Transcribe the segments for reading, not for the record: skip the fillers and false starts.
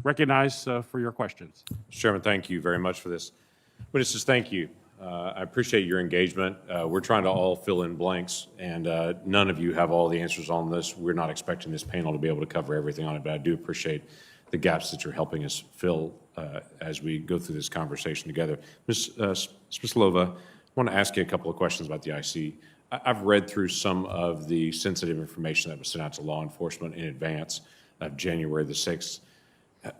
Recognized for your questions. Mr. Chairman, thank you very much for this. Witnesses, thank you. I appreciate your engagement. We're trying to all fill in blanks, and none of you have all the answers on this. We're not expecting this panel to be able to cover everything on it, but I do appreciate the gaps that you're helping us fill as we go through this conversation together. Ms. Smyslova, I want to ask you a couple of questions about the IC. I've read through some of the sensitive information that was sent out to law enforcement in advance of January the 6th.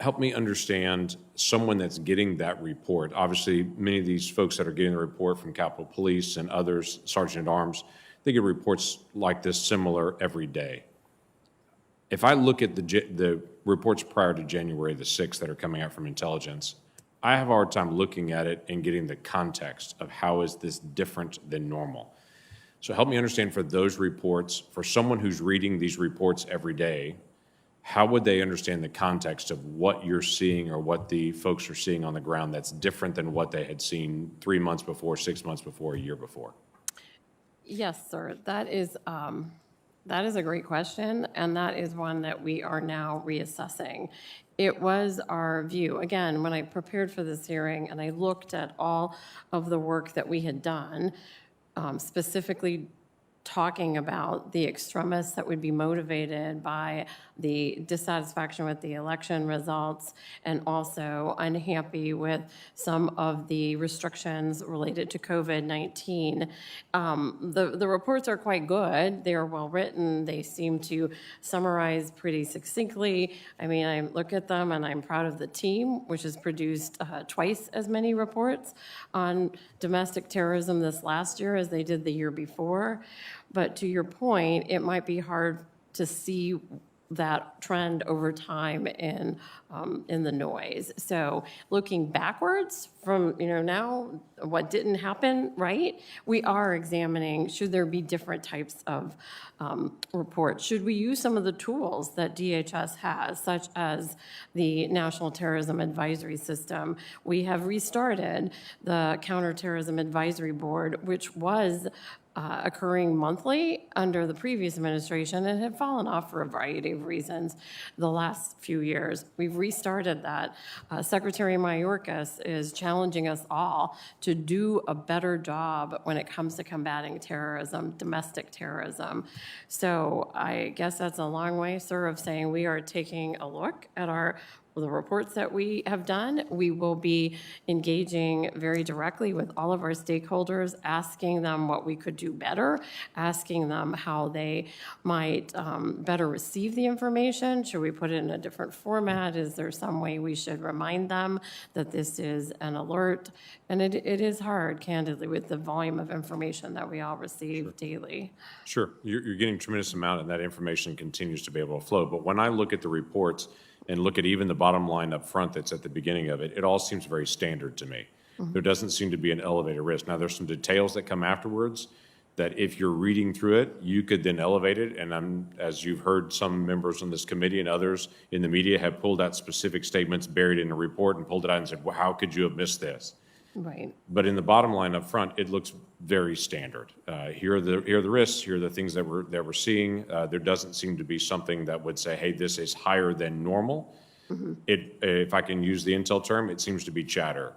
Help me understand someone that's getting that report. Obviously, many of these folks that are getting the report from Capitol Police and others, Sergeant at Arms, they get reports like this similar every day. If I look at the reports prior to January the 6th that are coming out from intelligence, I have a hard time looking at it and getting the context of how is this different than normal. So help me understand for those reports, for someone who's reading these reports every day, how would they understand the context of what you're seeing or what the folks are seeing on the ground that's different than what they had seen 3 months before, 6 months before, a year before? Yes, sir. That is a great question, and that is one that we are now reassessing. It was our view, again, when I prepared for this hearing and I looked at all of the work that we had done, specifically talking about the extremists that would be motivated by the dissatisfaction with the election results and also unhappy with some of the restrictions related to COVID-19. The reports are quite good. They are well written. They seem to summarize pretty succinctly. I mean, I look at them and I'm proud of the team, which has produced twice as many reports on domestic terrorism this last year as they did the year before. But to your point, it might be hard to see that trend over time in the noise. So looking backwards from now, what didn't happen, right? We are examining, should there be different types of reports? Should we use some of the tools that DHS has, such as the National Terrorism Advisory System? We have restarted the Counterterrorism Advisory Board, which was occurring monthly under the previous administration and had fallen off for a variety of reasons the last few years. We've restarted that. Secretary Mayorkas is challenging us all to do a better job when it comes to combating terrorism, domestic terrorism. So I guess that's a long way, sir, of saying we are taking a look at the reports that we have done. We will be engaging very directly with all of our stakeholders, asking them what we could do better, asking them how they might better receive the information. Should we put it in a different format? Is there some way we should remind them that this is an alert? And it is hard, candidly, with the volume of information that we all receive daily. Sure. You're getting a tremendous amount, and that information continues to be able to flow. But when I look at the reports and look at even the bottom line up front that's at the beginning of it, it all seems very standard to me. Mm-hmm. There doesn't seem to be an elevated risk. Now, there's some details that come afterwards that if you're reading through it, you could then elevate it. And as you've heard, some members on this committee and others in the media have pulled out specific statements buried in a report and pulled it out and said, well, how could you have missed this? Right. But in the bottom line up front, it looks very standard. Here are the risks. Here are the things that we're seeing. There doesn't seem to be something that would say, hey, this is higher than normal. Mm-hmm. If I can use the intel term, it seems to be chatter.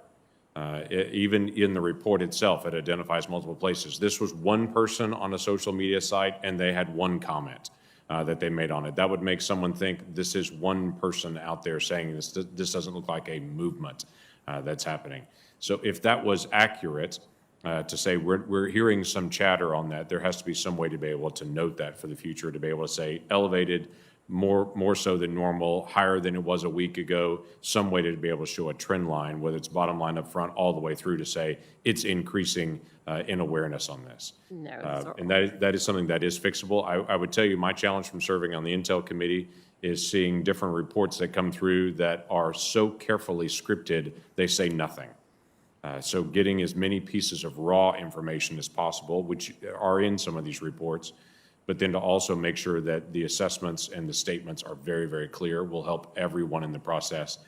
Even in the report itself, it identifies multiple places. This was one person on a social media site, and they had one comment that they made on it. That would make someone think this is one person out there saying this. This doesn't look like a movement that's happening. So if that was accurate, to say we're hearing some chatter on that, there has to be some way to be able to note that for the future, to be able to say elevated, more so than normal, higher than it was a week ago, some way to be able to show a trend line, whether it's bottom line up front all the way through to say it's increasing in awareness on this. No, and that is something that is fixable. I would tell you my challenge from serving on the Intel Committee is seeing different reports that come through that are so carefully scripted, they say nothing. So getting as many pieces of raw information as possible, which are in some of these reports, but then to also make sure that the assessments and the statements are very, very clear will help everyone in the process.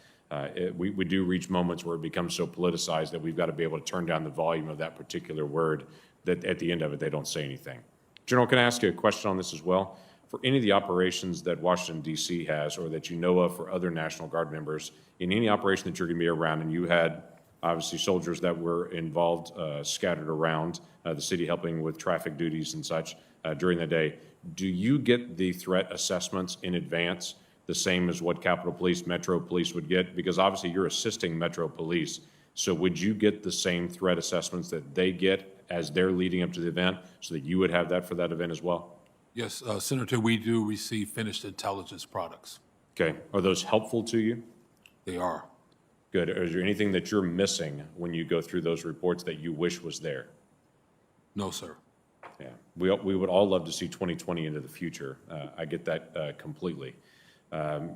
We do reach moments where it becomes so politicized that we've got to be able to turn down the volume of that particular word that at the end of it, they don't say anything. General, can I ask you a question on this as well? for any of the operations that Washington, D.C. has or that you know of for other National Guard members, in any operation that you're going to be around, and you had obviously soldiers that were involved, scattered around the city helping with traffic duties and such during the day, do you get the threat assessments in advance, the same as what Capitol Police, Metro Police would get? Because obviously you're assisting Metro Police. So would you get the same threat assessments that they get as they're leading up to the event so that you would have that for that event as well? Yes, Senator, we do receive finished intelligence products. Okay. Are those helpful to you? They are. Good. Is there anything that you're missing when you go through those reports that you wish was there? No, sir. Yeah. We would all love to see 2020 into the future. I get that completely.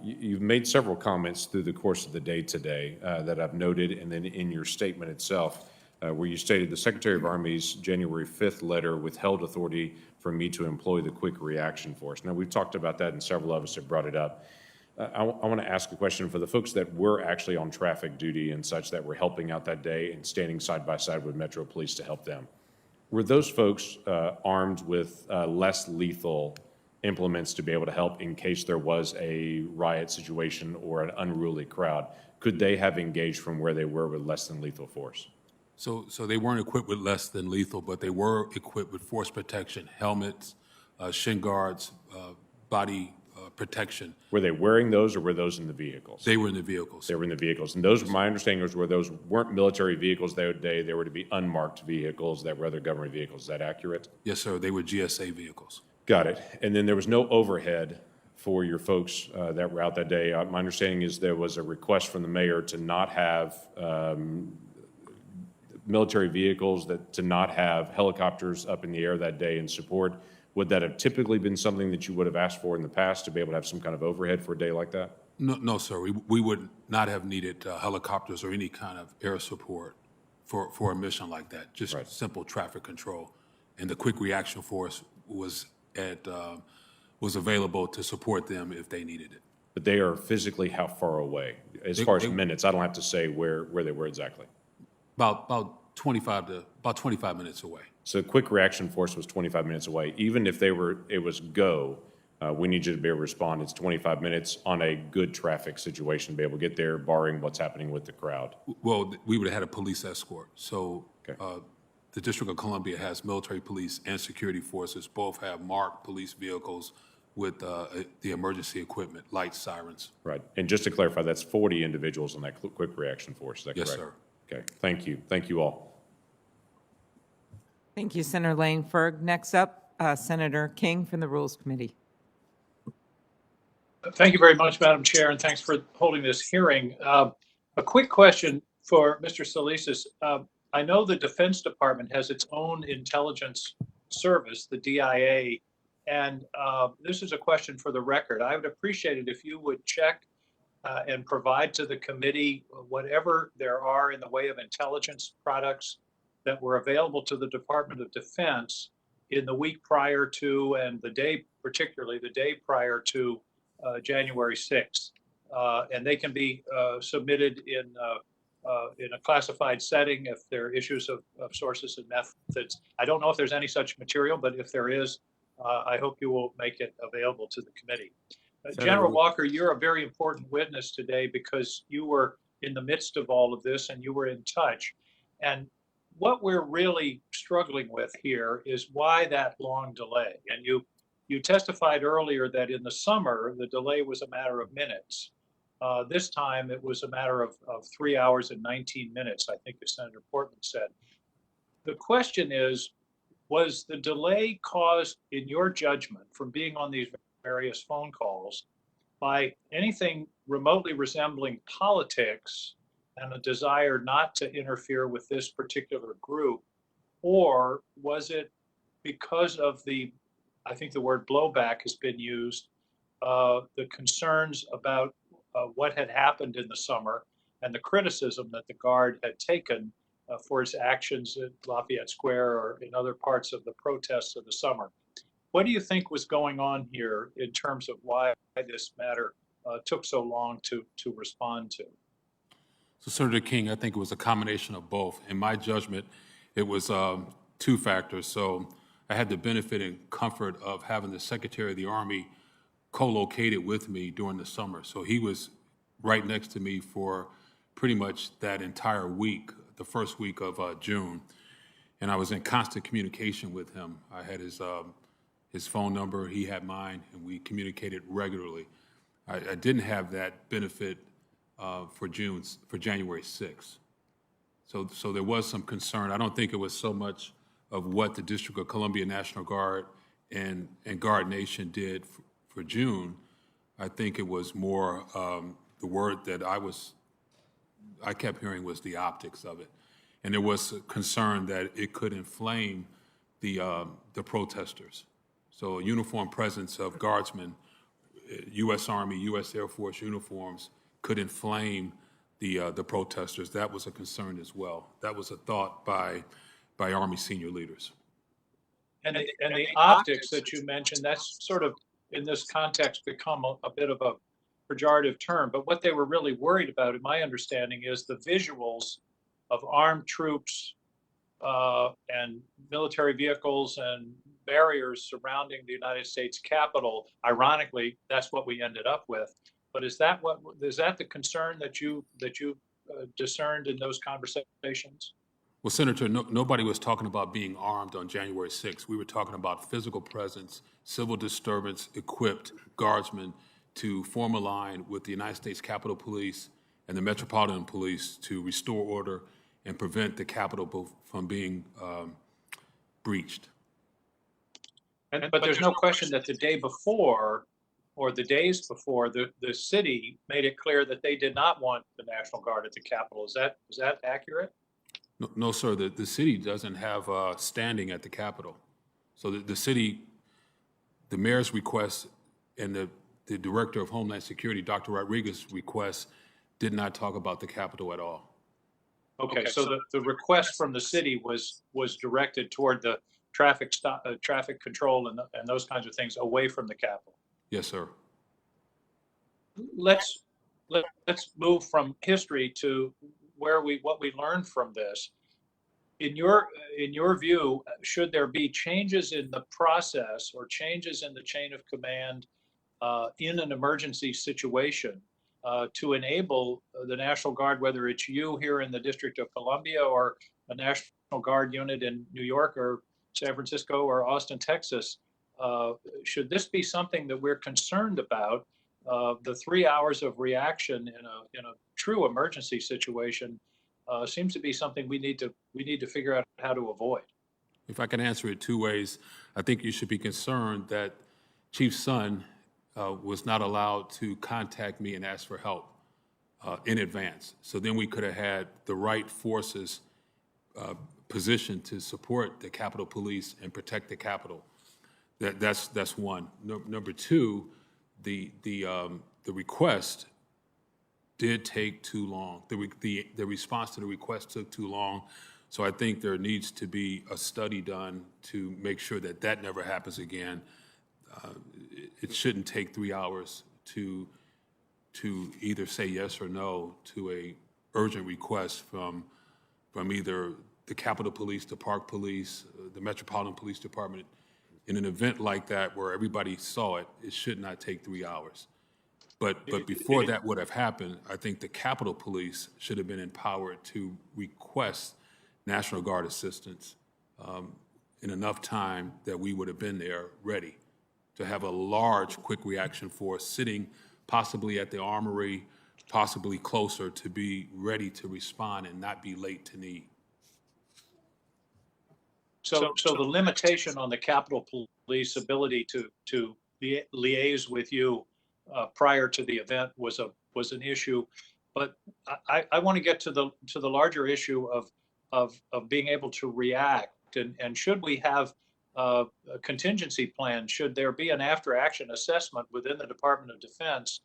You've made several comments through the course of the day today that I've noted, and then in your statement itself, where you stated the Secretary of Army's January 5th letter withheld authority for me to employ the Quick Reaction Force. Now, we've talked about that, and several of us have brought it up. I want to ask a question for the folks that were actually on traffic duty and such that were helping out that day and standing side by side with Metro Police to help them. Were those folks armed with less lethal implements to be able to help in case there was a riot situation or an unruly crowd? Could they have engaged from where they were with less than lethal force? So they weren't equipped with less than lethal, but they were equipped with force protection, helmets, shin guards, body protection. Were they wearing those, or were those in the vehicles? They were in the vehicles. They were in the vehicles. And those, my understanding was, were those weren't military vehicles that day. They were to be unmarked vehicles that were other government vehicles. Is that accurate? Yes, sir. They were GSA vehicles. Got it. And then there was no overhead for your folks that were out that day. My understanding is there was a request from the mayor to not have military vehicles, to not have helicopters up in the air that day in support. Would that have typically been something that you would have asked for in the past to be able to have some kind of overhead for a day like that? No, sir. We would not have needed helicopters or any kind of air support for a mission like that. Just Right. simple traffic control. And the Quick Reaction Force was available to support them if they needed it. But they are physically how far away? As far as minutes, I don't have to say where they were exactly. About 25 minutes away. So Quick Reaction Force was 25 minutes away. Even if it was go, we need you to be able to respond. It's 25 minutes on a good traffic situation to be able to get there, barring what's happening with the crowd. Well, we would have had a police escort. So Okay. the District of Columbia has military police and security forces. Both have marked police vehicles with the emergency equipment, lights, sirens. Right. And just to clarify, that's 40 individuals in that Quick Reaction Force. Is that correct? Yes, sir. Okay. Thank you. Thank you all. Thank you, Senator Langford. Next up, Senator King from the Rules Committee. Thank you very much, Madam Chair, and thanks for holding this hearing. A quick question for Mr. Solisas. I know the Defense Department has its own intelligence service, the DIA, and this is a question for the record. I would appreciate it if you would check and provide to the committee whatever there are in the way of intelligence products that were available to the Department of Defense in the week prior to, and the day, particularly the day prior to January 6th. And they can be submitted in a classified setting if there are issues of sources and methods. I don't know if there's any such material, but if there is, I hope you will make it available to the committee. General Walker, you're a very important witness today because you were in the midst of all of this and you were in touch. And what we're really struggling with here is why that long delay. And you testified earlier that in the summer, the delay was a matter of minutes. This time, it was a matter of 3 hours and 19 minutes, I think as Senator Portman said. The question is, was the delay caused, in your judgment, from being on these various phone calls by anything remotely resembling politics and a desire not to interfere with this particular group? Or was it because of I think the word blowback has been used, the concerns about what had happened in the summer and the criticism that the Guard had taken for its actions at Lafayette Square or in other parts of the protests of the summer? What do you think was going on here in terms of why this matter took so long to respond to? So, Senator King, I think it was a combination of both. In my judgment, it was two factors. So I had the benefit and comfort of having the Secretary of the Army co-located with me during the summer. So he was right next to me for pretty much that entire week, the first week of June. And I was in constant communication with him. I had his phone number, he had mine, and we communicated regularly. I didn't have that benefit for January 6th. So there was some concern. I don't think it was so much of what the District of Columbia National Guard and Guard Nation did for June. I think it was more the word that I kept hearing was the optics of it. And there was a concern that it could inflame the protesters. So a uniform presence of guardsmen, U.S. Army, U.S. Air Force uniforms could inflame the protesters. That was a concern as well. That was a thought by Army senior leaders. And the optics that you mentioned, that's sort of, in this context, become a bit of a pejorative term. But what they were really worried about, in my understanding, is the visuals of armed troops and military vehicles and barriers surrounding the United States Capitol. Ironically, that's what we ended up with. But is that the concern that you discerned in those conversations? Well, Senator, nobody was talking about being armed on January 6th. We were talking about physical presence, civil disturbance, equipped guardsmen to form a line with the United States Capitol Police and the Metropolitan Police to restore order and prevent the Capitol from being breached. But there's no question that the day before, or the days before, the city made it clear that they did not want the National Guard at the Capitol. Is that accurate? No, sir. The city doesn't have standing at the Capitol. So the city, the mayor's request and the director of Homeland Security, Dr. Rodriguez's request, did not talk about the Capitol at all. Okay, so the request from the city was directed toward the traffic control and those kinds of things away from the Capitol. Yes, sir. Let's move from history to what we learned from this. In your view, should there be changes in the process or changes in the chain of command in an emergency situation to enable the National Guard, whether it's you here in the District of Columbia or a National Guard unit in New York or San Francisco or Austin, Texas, should this be something that we're concerned about? The 3 hours of reaction in a true emergency situation seems to be something we need to figure out how to avoid. If I can answer it two ways, I think you should be concerned that Chief Son was not allowed to contact me and ask for help in advance. So then we could have had the right forces positioned to support the Capitol Police and protect the Capitol. That's one. Number two, the request did take too long. The response to the request took too long. So I think there needs to be a study done to make sure that that never happens again. It shouldn't take 3 hours to either say yes or no to a urgent request from either the Capitol Police, the Park Police, the Metropolitan Police Department. In an event like that where everybody saw it, it should not take 3 hours. But before that would have happened, I think the Capitol Police should have been empowered to request National Guard assistance in enough time that we would have been there ready to have a large quick reaction force sitting possibly at the armory, possibly closer, to be ready to respond and not be late to need. So the limitation on the Capitol Police ability to liaise with you prior to the event was an issue, but I want to get to the larger issue of being able to react, and should we have a contingency plan? Should there be an after-action assessment within the Department of Defense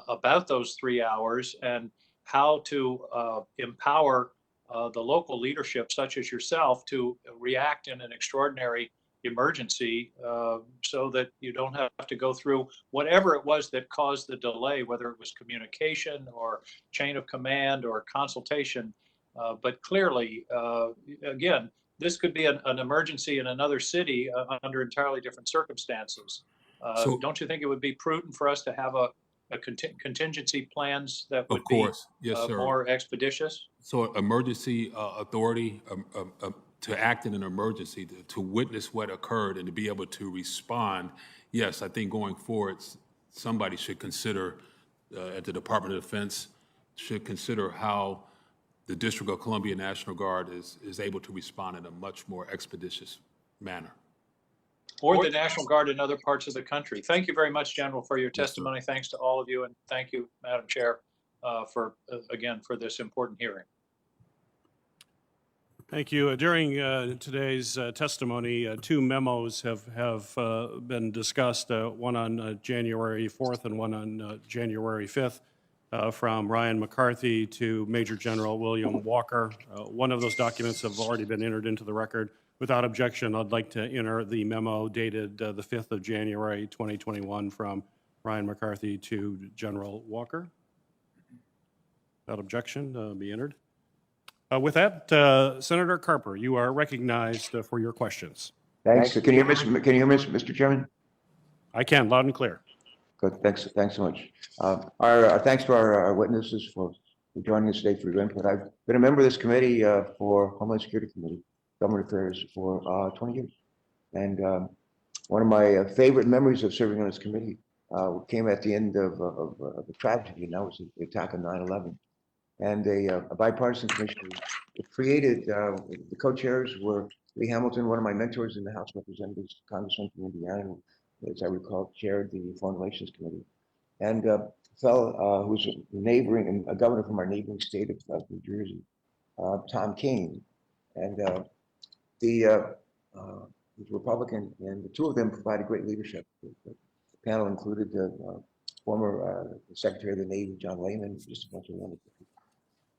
about those 3 hours and how to empower the local leadership, such as yourself, to react in an extraordinary emergency so that you don't have to go through whatever it was that caused the delay, whether it was communication or chain of command or consultation. But clearly, again, this could be an emergency in another city under entirely different circumstances. So- Don't you think it would be prudent for us to have a contingency plans that would Of course, be yes, sir. more expeditious? So emergency authority to act in an emergency, to witness what occurred and to be able to respond, yes, I think going forward, somebody should consider, at the Department of Defense, should consider how the District of Columbia National Guard is able to respond in a much more expeditious manner. Or the National Guard in other parts of the country. Thank you very much, General, for your Yes, sir. testimony. Thanks to all of you, and thank you, Madam Chair, for again for this important hearing. Thank you. During today's testimony, two memos have been discussed, one on January 4th and one on January 5th, from Ryan McCarthy to Major General William Walker. One of those documents have already been entered into the record. Without objection, I'd like to enter the memo dated the 5th of January, 2021, from Ryan McCarthy to General Walker. Without objection, be entered. With that, Senator Carper, you are recognized for your questions. Thanks. Can you hear me, Mr. Chairman? I can, loud and clear. Good. Thanks so much. Our thanks to our witnesses for joining us today for your input. I've been a member of this committee for Homeland Security Committee, Government Affairs, for 20 years. And one of my favorite memories of serving on this committee came at the end of the tragedy, and that was the attack on 9/11. And a bipartisan commission was created. The co-chairs were Lee Hamilton, one of my mentors in the House of Representatives, Congressman from Indiana, as I recall, chaired the Foreign Relations Committee, and a fellow who's a governor from our neighboring state of New Jersey, Tom King, and the Republican, and the two of them provided great leadership. The panel included the former Secretary of the Navy, John Lehman, just a bunch of wonderful people.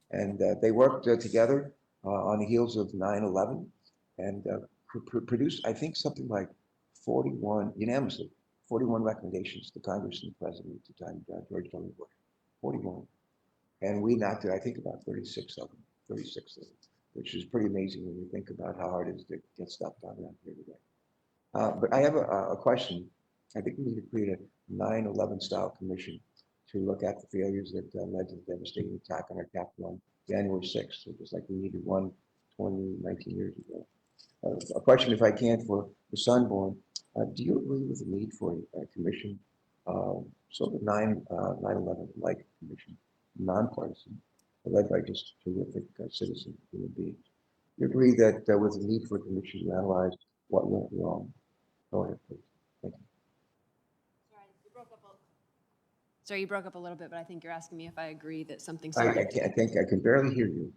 And they worked together on the heels of 9/11 and produced, I think, something like 41 recommendations to Congress and the President at the time, George W. Bush, 41. And we knocked it, I think, about 36 of them, which is pretty amazing when you think about how hard it is to get stuff done around here today. But I have a question. I think we need to create a 9/11 style commission to look at the failures that led to the devastating attack on our Capitol on January 6th. So just like we needed one 19 years ago. A question, if I can, for the Sunborn. Do you agree with the need for a commission, sort of 9/11-like commission, nonpartisan, led by just terrific citizen human beings? You agree that there was a need for a commission to analyze what went wrong? Go ahead, please. Thank you. Sorry, you broke up a little bit, but I think you're asking me if I agree that something I similar. think I can barely hear you.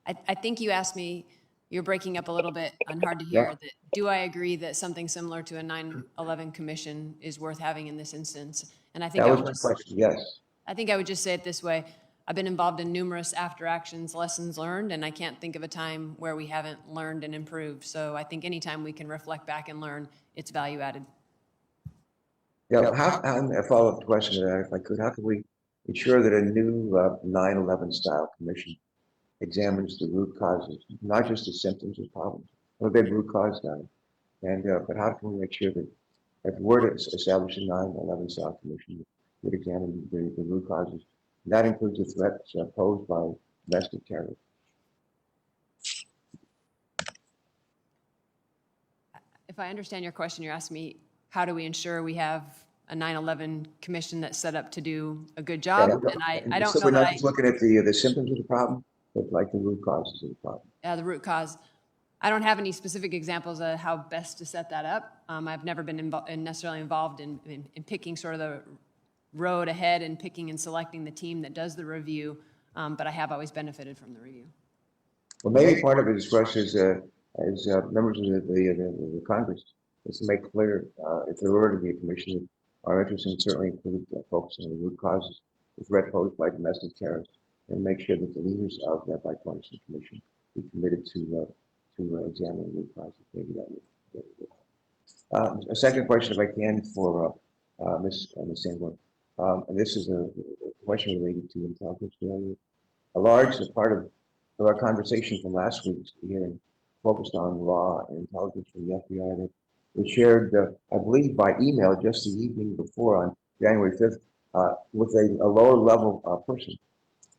I think you asked me, you're breaking up a little bit and hard to hear, Yeah. that do I agree that something similar to a 9/11 commission is worth having in this instance? And I think That I was would my just, question, yes. I think I would just say it this way. I've been involved in numerous after actions, lessons learned, and I can't think of a time where we haven't learned and improved. So I think anytime we can reflect back and learn, it's value added. Yeah, a follow-up question to that, if I could. How can we ensure that a new 9/11 style commission examines the root causes, not just the symptoms of problems? What big root cause now? And but how can we make sure that if we're to establish a 9/11 style commission, would examine the root causes? And that includes the threats posed by domestic terror. If I understand your question, you're asking me, how do we ensure we have a 9/11 commission that's set up to do a good job? And I don't so know we're that not just looking at the symptoms of the problem, but like the root causes of the problem. the root cause. I don't have any specific examples of how best to set that up. I've never been necessarily involved in picking sort of the road ahead and picking and selecting the team that does the review, but I have always benefited from the review. Well, maybe part of it is for us as members of the Congress is to make clear, if there were to be a commission, our interest in certainly include focusing on the root causes, the threat posed by domestic terrorists, and make sure that the leaders of that bipartisan commission be committed to examine the root causes. Maybe that would. A second question, if I can, for Ms. Sanborn. And this is a question related to intelligence failure. A large part of our conversation from last week's hearing focused on raw intelligence from the FBI that was shared, I believe, by email just the evening before on January 5th with a lower level person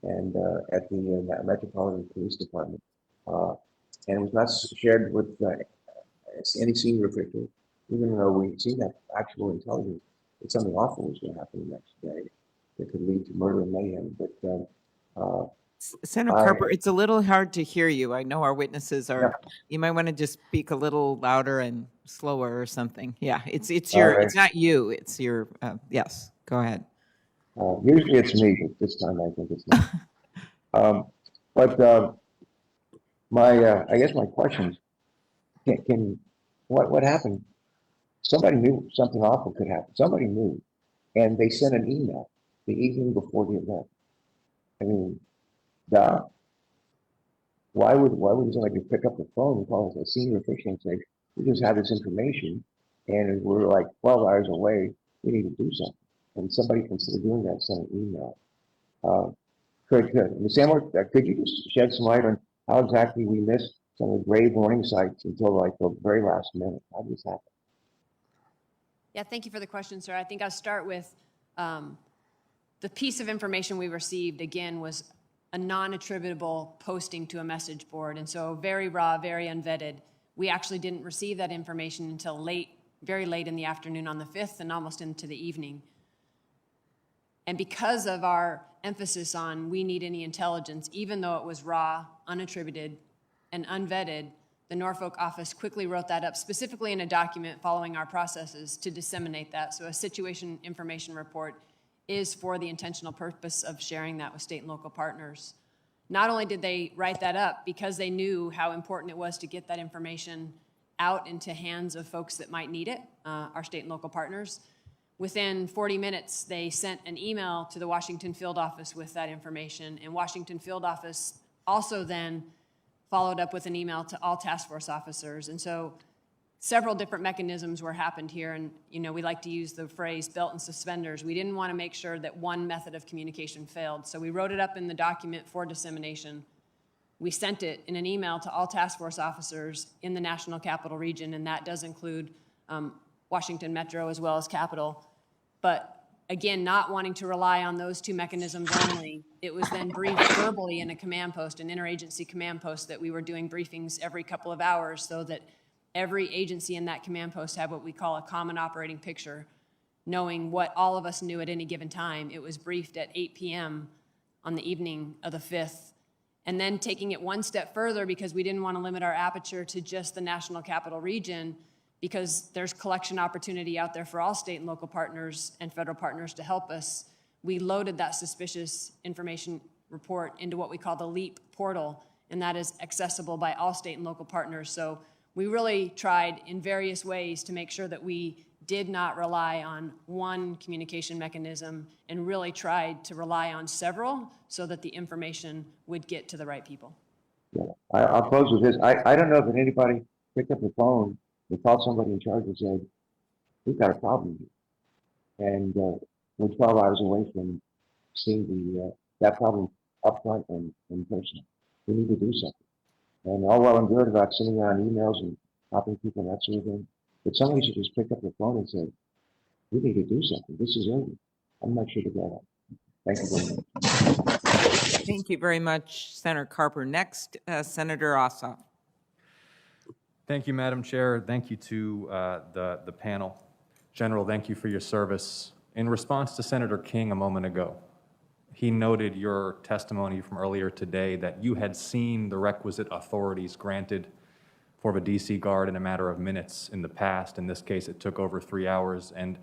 and at the Metropolitan Police Department. And it was not shared with any senior official, even though we'd seen that actual intelligence that something awful was going to happen the next day that could lead to murder and mayhem. But Senator Carper, it's a little hard to hear you. I know our witnesses are, you might want to just speak a little louder and slower or something. Yeah, it's your, right. it's not you, it's your, yes, go ahead. Usually it's me, but this time I think it's not. But I guess my question is, what happened? Somebody knew something awful could happen. Somebody knew, and they sent an email the evening before the event. I mean, why would somebody pick up the phone and call us a senior official and say, we just have this information and we're like 12 hours away, we need to do something. And somebody consider doing that, send an email. Ms. Sandler, could you just shed some light on how exactly we missed some of the grave warning sites until like the very last minute? How did this happen? Yeah, thank you for the question, sir. I think I'll start with the piece of information we received, again, was a non-attributable posting to a message board. And so very raw, very unvetted. We actually didn't receive that information until late, very late in the afternoon on the 5th and almost into the evening. And because of our emphasis on we need any intelligence, even though it was raw, unattributed, and unvetted, the Norfolk office quickly wrote that up specifically in a document following our processes to disseminate that. So a situation information report is for the intentional purpose of sharing that with state and local partners. Not only did they write that up because they knew how important it was to get that information out into hands of folks that might need it, our state and local partners. Within 40 minutes, they sent an email to the Washington field office with that information, and Washington field office also then followed up with an email to all task force officers. And so several different mechanisms were happened here, and we like to use the phrase belt and suspenders. We didn't want to make sure that one method of communication failed, so we wrote it up in the document for dissemination. We sent it in an email to all task force officers in the National Capital Region, and that does include Washington Metro as well as Capitol. But again, not wanting to rely on those two mechanisms only, it was then briefed verbally in a command post, an interagency command post, that we were doing briefings every couple of hours so that every agency in that command post had what we call a common operating picture, knowing what all of us knew at any given time. It was briefed at 8 p.m. on the evening of the 5th. And then taking it one step further, because we didn't want to limit our aperture to just the National Capital Region, because there's collection opportunity out there for all state and local partners and federal partners to help us, we loaded that suspicious information report into what we call the LEAP portal, and that is accessible by all state and local partners. So we really tried in various ways to make sure that we did not rely on one communication mechanism and really tried to rely on several so that the information would get to the right people. Yeah, I'll close with this. I don't know if anybody picked up the phone and called somebody in charge and said, we've got a problem here. And we're 12 hours away from seeing that problem up front and in person. We need to do something. And all well and good about sending out emails and copying people and that sort of thing. But somebody should just pick up the phone and say, we need to do something. This is urgent. I'm not sure to get it. Thank you very much. Thank you very much, Senator Carper. Next, Senator Ossoff. Thank you, Madam Chair. Thank you to the panel. General, thank you for your service. In response to Senator King a moment ago, he noted your testimony from earlier today that you had seen the requisite authorities granted for the DC Guard in a matter of minutes in the past. In this case, it took over 3 hours. And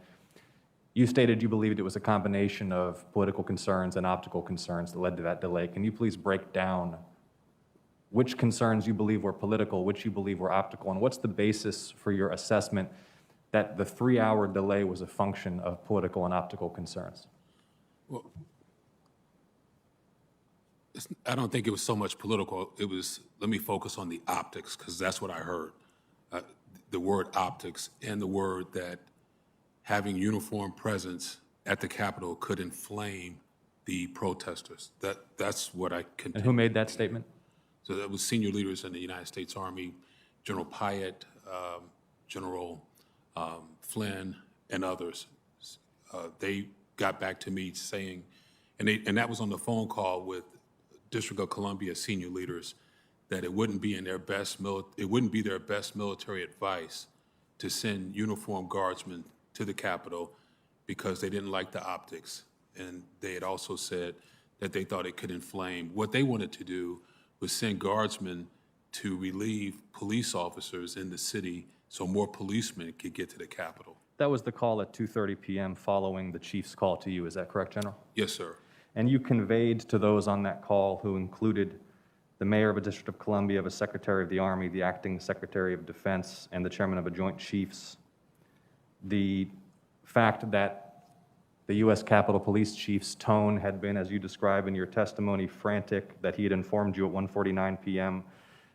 you stated you believed it was a combination of political concerns and optical concerns that led to that delay. Can you please break down which concerns you believe were political, which you believe were optical, and what's the basis for your assessment that the 3-hour delay was a function of political and optical concerns? Well, I don't think it was so much political. It was, let me focus on the optics, because that's what I heard. The word optics and the word that having uniform presence at the Capitol could inflame the protesters. That's what I contend. And who made that statement? So that was senior leaders in the United States Army General Pyatt, General Flynn, and others. They got back to me saying, and that was on the phone call with District of Columbia senior leaders, that it wouldn't be their best military advice to send uniformed guardsmen to the Capitol because they didn't like the optics. And they had also said that they thought it could inflame. What they wanted to do was send guardsmen to relieve police officers in the city so more policemen could get to the Capitol. That was the call at 2:30 p.m. following the chief's call to you. Is that correct, General? Yes, sir. And you conveyed to those on that call, who included the mayor of a District of Columbia, the Secretary of the Army, the acting Secretary of Defense, and the chairman of a Joint Chiefs, the fact that the U.S. Capitol Police Chief's tone had been, as you describe in your testimony, frantic, that he had informed you at 1:49 p.m.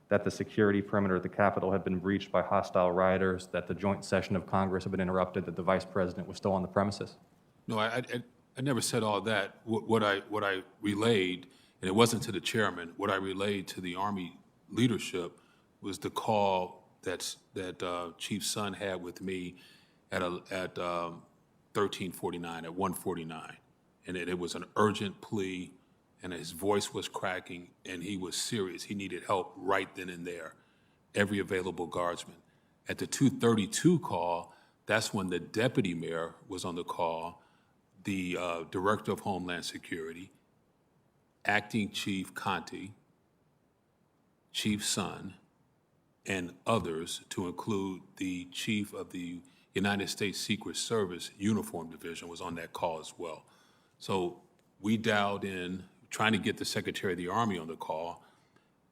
that the security perimeter at the Capitol had been breached by hostile rioters, that the joint session of Congress had been interrupted, that the vice president was still on the premises? No, I never said all that. What I relayed, and it wasn't to the chairman, what I relayed to the Army leadership was the call that Chief Son had with me at 13:49, at 1:49. And it was an urgent plea, and his voice was cracking, and he was serious. He needed help right then and there, every available guardsman. At the 2:32 call, that's when the deputy mayor was on the call, the director of Homeland Security, acting Chief Conte, Chief Son, and others, to include the chief of the United States Secret Service Uniform Division, was on that call as well. So we dialed in, trying to get the Secretary of the Army on the call,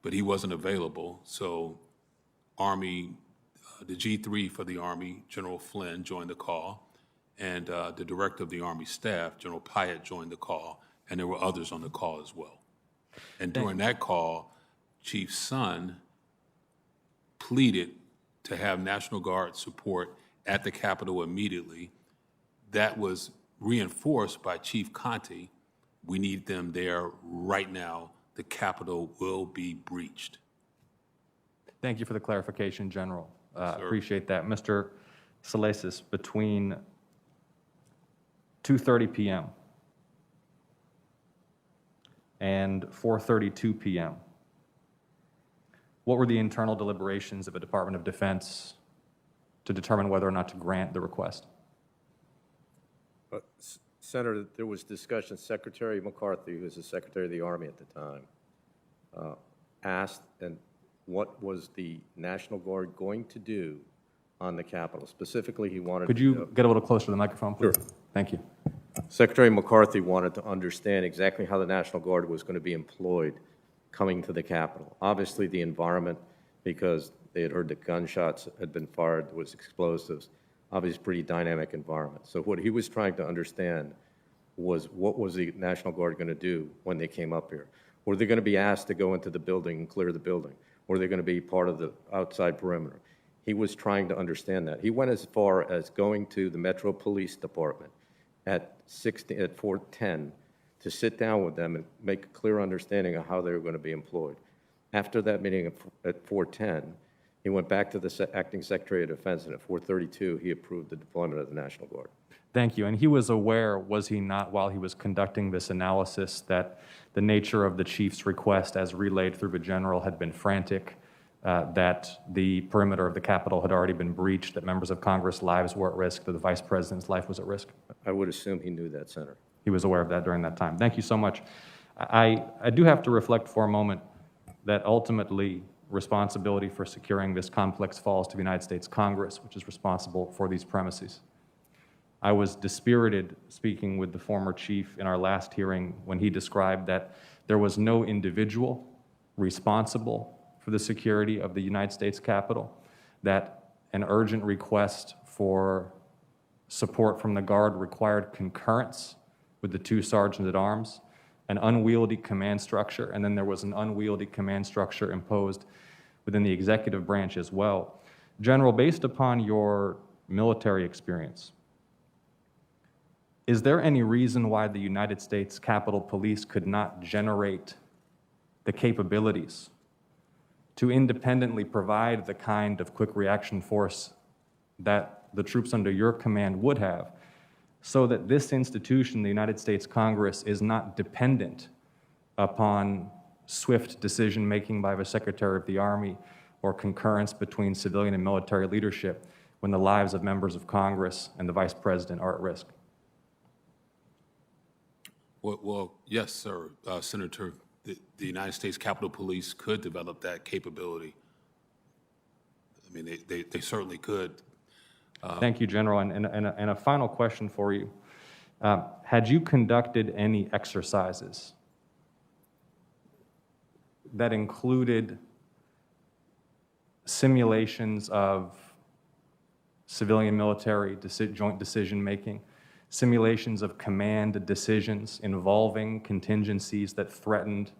but he wasn't available. So Army, the G3 for the Army, General Flynn, joined the call, and the director of the Army staff, General Pyatt, joined the call, and there were others on the call as well. And during that call, Chief Son pleaded to have National Guard support at the Capitol immediately. That was reinforced by Chief Conte. We need them there right now. The Capitol will be breached. Thank you for the clarification, General. Appreciate that. Mr. Salasis, between 2:30 p.m. and 4:32 p.m., what were the internal deliberations of the Department of Defense to determine whether or not to grant the request? Senator, there was discussion. Secretary McCarthy, who was the Secretary of the Army at the time, asked, and what was the National Guard going to do on the Capitol? Specifically, he wanted Could you get a little closer to the microphone, please? Sure. Thank you. Secretary McCarthy wanted to understand exactly how the National Guard was going to be employed coming to the Capitol. Obviously, the environment, because they had heard that gunshots had been fired, there was explosives, obviously pretty dynamic environment. So what he was trying to understand was, what was the National Guard going to do when they came up here? Were they going to be asked to go into the building and clear the building? Were they going to be part of the outside perimeter? He was trying to understand that. He went as far as going to the Metro Police Department at 4:10 to sit down with them and make a clear understanding of how they were going to be employed. After that meeting at 4:10, he went back to the acting Secretary of Defense, and at 4:32, he approved the deployment of the National Guard. Thank you. And he was aware, was he not, while he was conducting this analysis, that the nature of the chief's request as relayed through the general had been frantic, that the perimeter of the Capitol had already been breached, that members of Congress' lives were at risk, that the vice president's life was at risk? I would assume he knew that, Senator. He was aware of that during that time. Thank you so much. I do have to reflect for a moment that ultimately responsibility for securing this complex falls to the United States Congress, which is responsible for these premises. I was dispirited speaking with the former chief in our last hearing when he described that there was no individual responsible for the security of the United States Capitol, that an urgent request for support from the Guard required concurrence with the two sergeants at arms, an unwieldy command structure, and then there was an unwieldy command structure imposed within the executive branch as well. General, based upon your military experience, is there any reason why the United States Capitol Police could not generate the capabilities to independently provide the kind of quick reaction force that the troops under your command would have, so that this institution, the United States Congress, is not dependent upon swift decision-making by the Secretary of the Army or concurrence between civilian and military leadership when the lives of members of Congress and the Vice President are at risk? Well, yes, sir, Senator. The United States Capitol Police could develop that capability. I mean, they certainly could. Thank you, General. And a final question for you. Had you conducted any exercises that included simulations of civilian-military joint decision-making, simulations of command decisions involving contingencies that threatened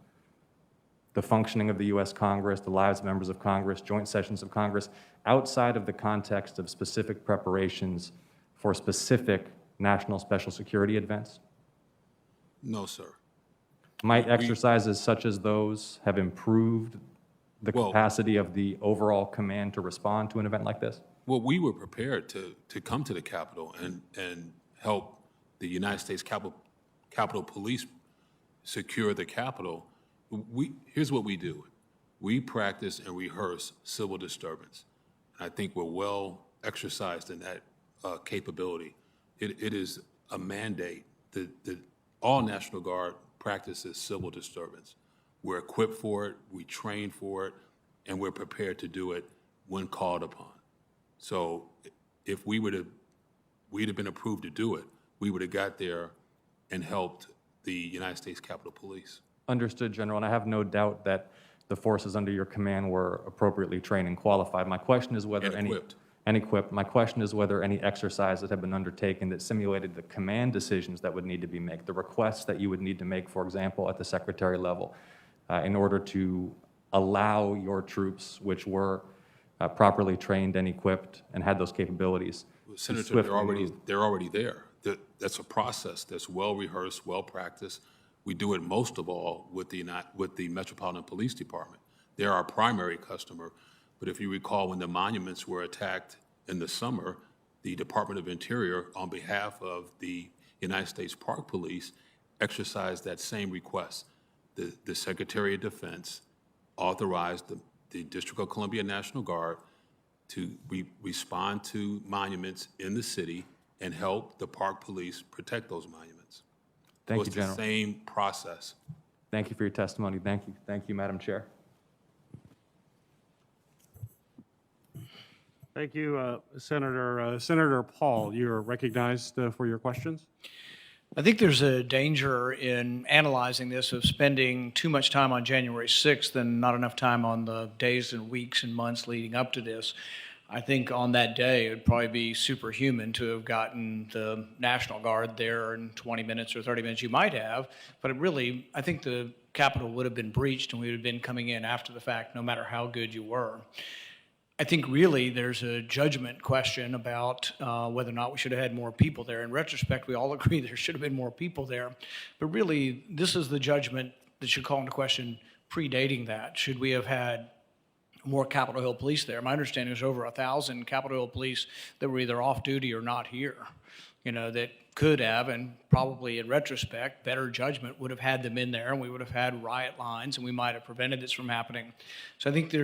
the functioning of the U.S. Congress, the lives of members of Congress, joint sessions of Congress, outside of the context of specific preparations for specific national special security events? No, sir. Might exercises such as those have improved the capacity of the overall command to respond to an event like this? Well, we were prepared to come to the Capitol and help the United States Capitol Police secure the Capitol. Here's what we do. We practice and rehearse civil disturbance. And I think we're well exercised in that capability. It is a mandate that all National Guard practices civil disturbance. We're equipped for it, we train for it, and we're prepared to do it when called upon. So if we'd have been approved to do it, we would have got there and helped the United States Capitol Police. Understood, General, and I have no doubt that the forces under your command were appropriately trained and qualified. My question is whether equipped. My question is whether any exercises that have been undertaken that simulated the command decisions that would need to be made, the requests that you would need to make, for example, at the secretary level, in order to allow your troops, which were properly trained and equipped and had those capabilities. Senator, they're already there. That's a process that's well rehearsed, well practiced. We do it most of all with the Metropolitan Police Department. They're our primary customer. But if you recall, when the monuments were attacked in the summer, the Department of Interior, on behalf of the United States Park Police, exercised that same request. The Secretary of Defense authorized the District of Columbia National Guard to respond to monuments in the city and help the Park Police protect those monuments. Thank So you, it's General. the same process. Thank you for your testimony. Thank you. Thank you, Madam Chair. Thank you, Senator. Senator Paul, you're recognized for your questions. I think there's a danger in analyzing this of spending too much time on January 6th and not enough time on the days and weeks and months leading up to this. I think on that day, it would probably be superhuman to have gotten the National Guard there in 20 minutes or 30 minutes. You might have, but I think the Capitol would have been breached and we would have been coming in after the fact, no matter how good you were. I think really there's a judgment question about whether or not we should have had more people there. In retrospect, we all agree there should have been more people there. But really, this is the judgment that should call into question predating that. Should we have had more Capitol Hill police there? My understanding is over 1,000 Capitol Hill police that were either off duty or not here, that could have, and probably in retrospect, better judgment would have had them in there, and we would have had riot lines, and we might have prevented this from happening. So I think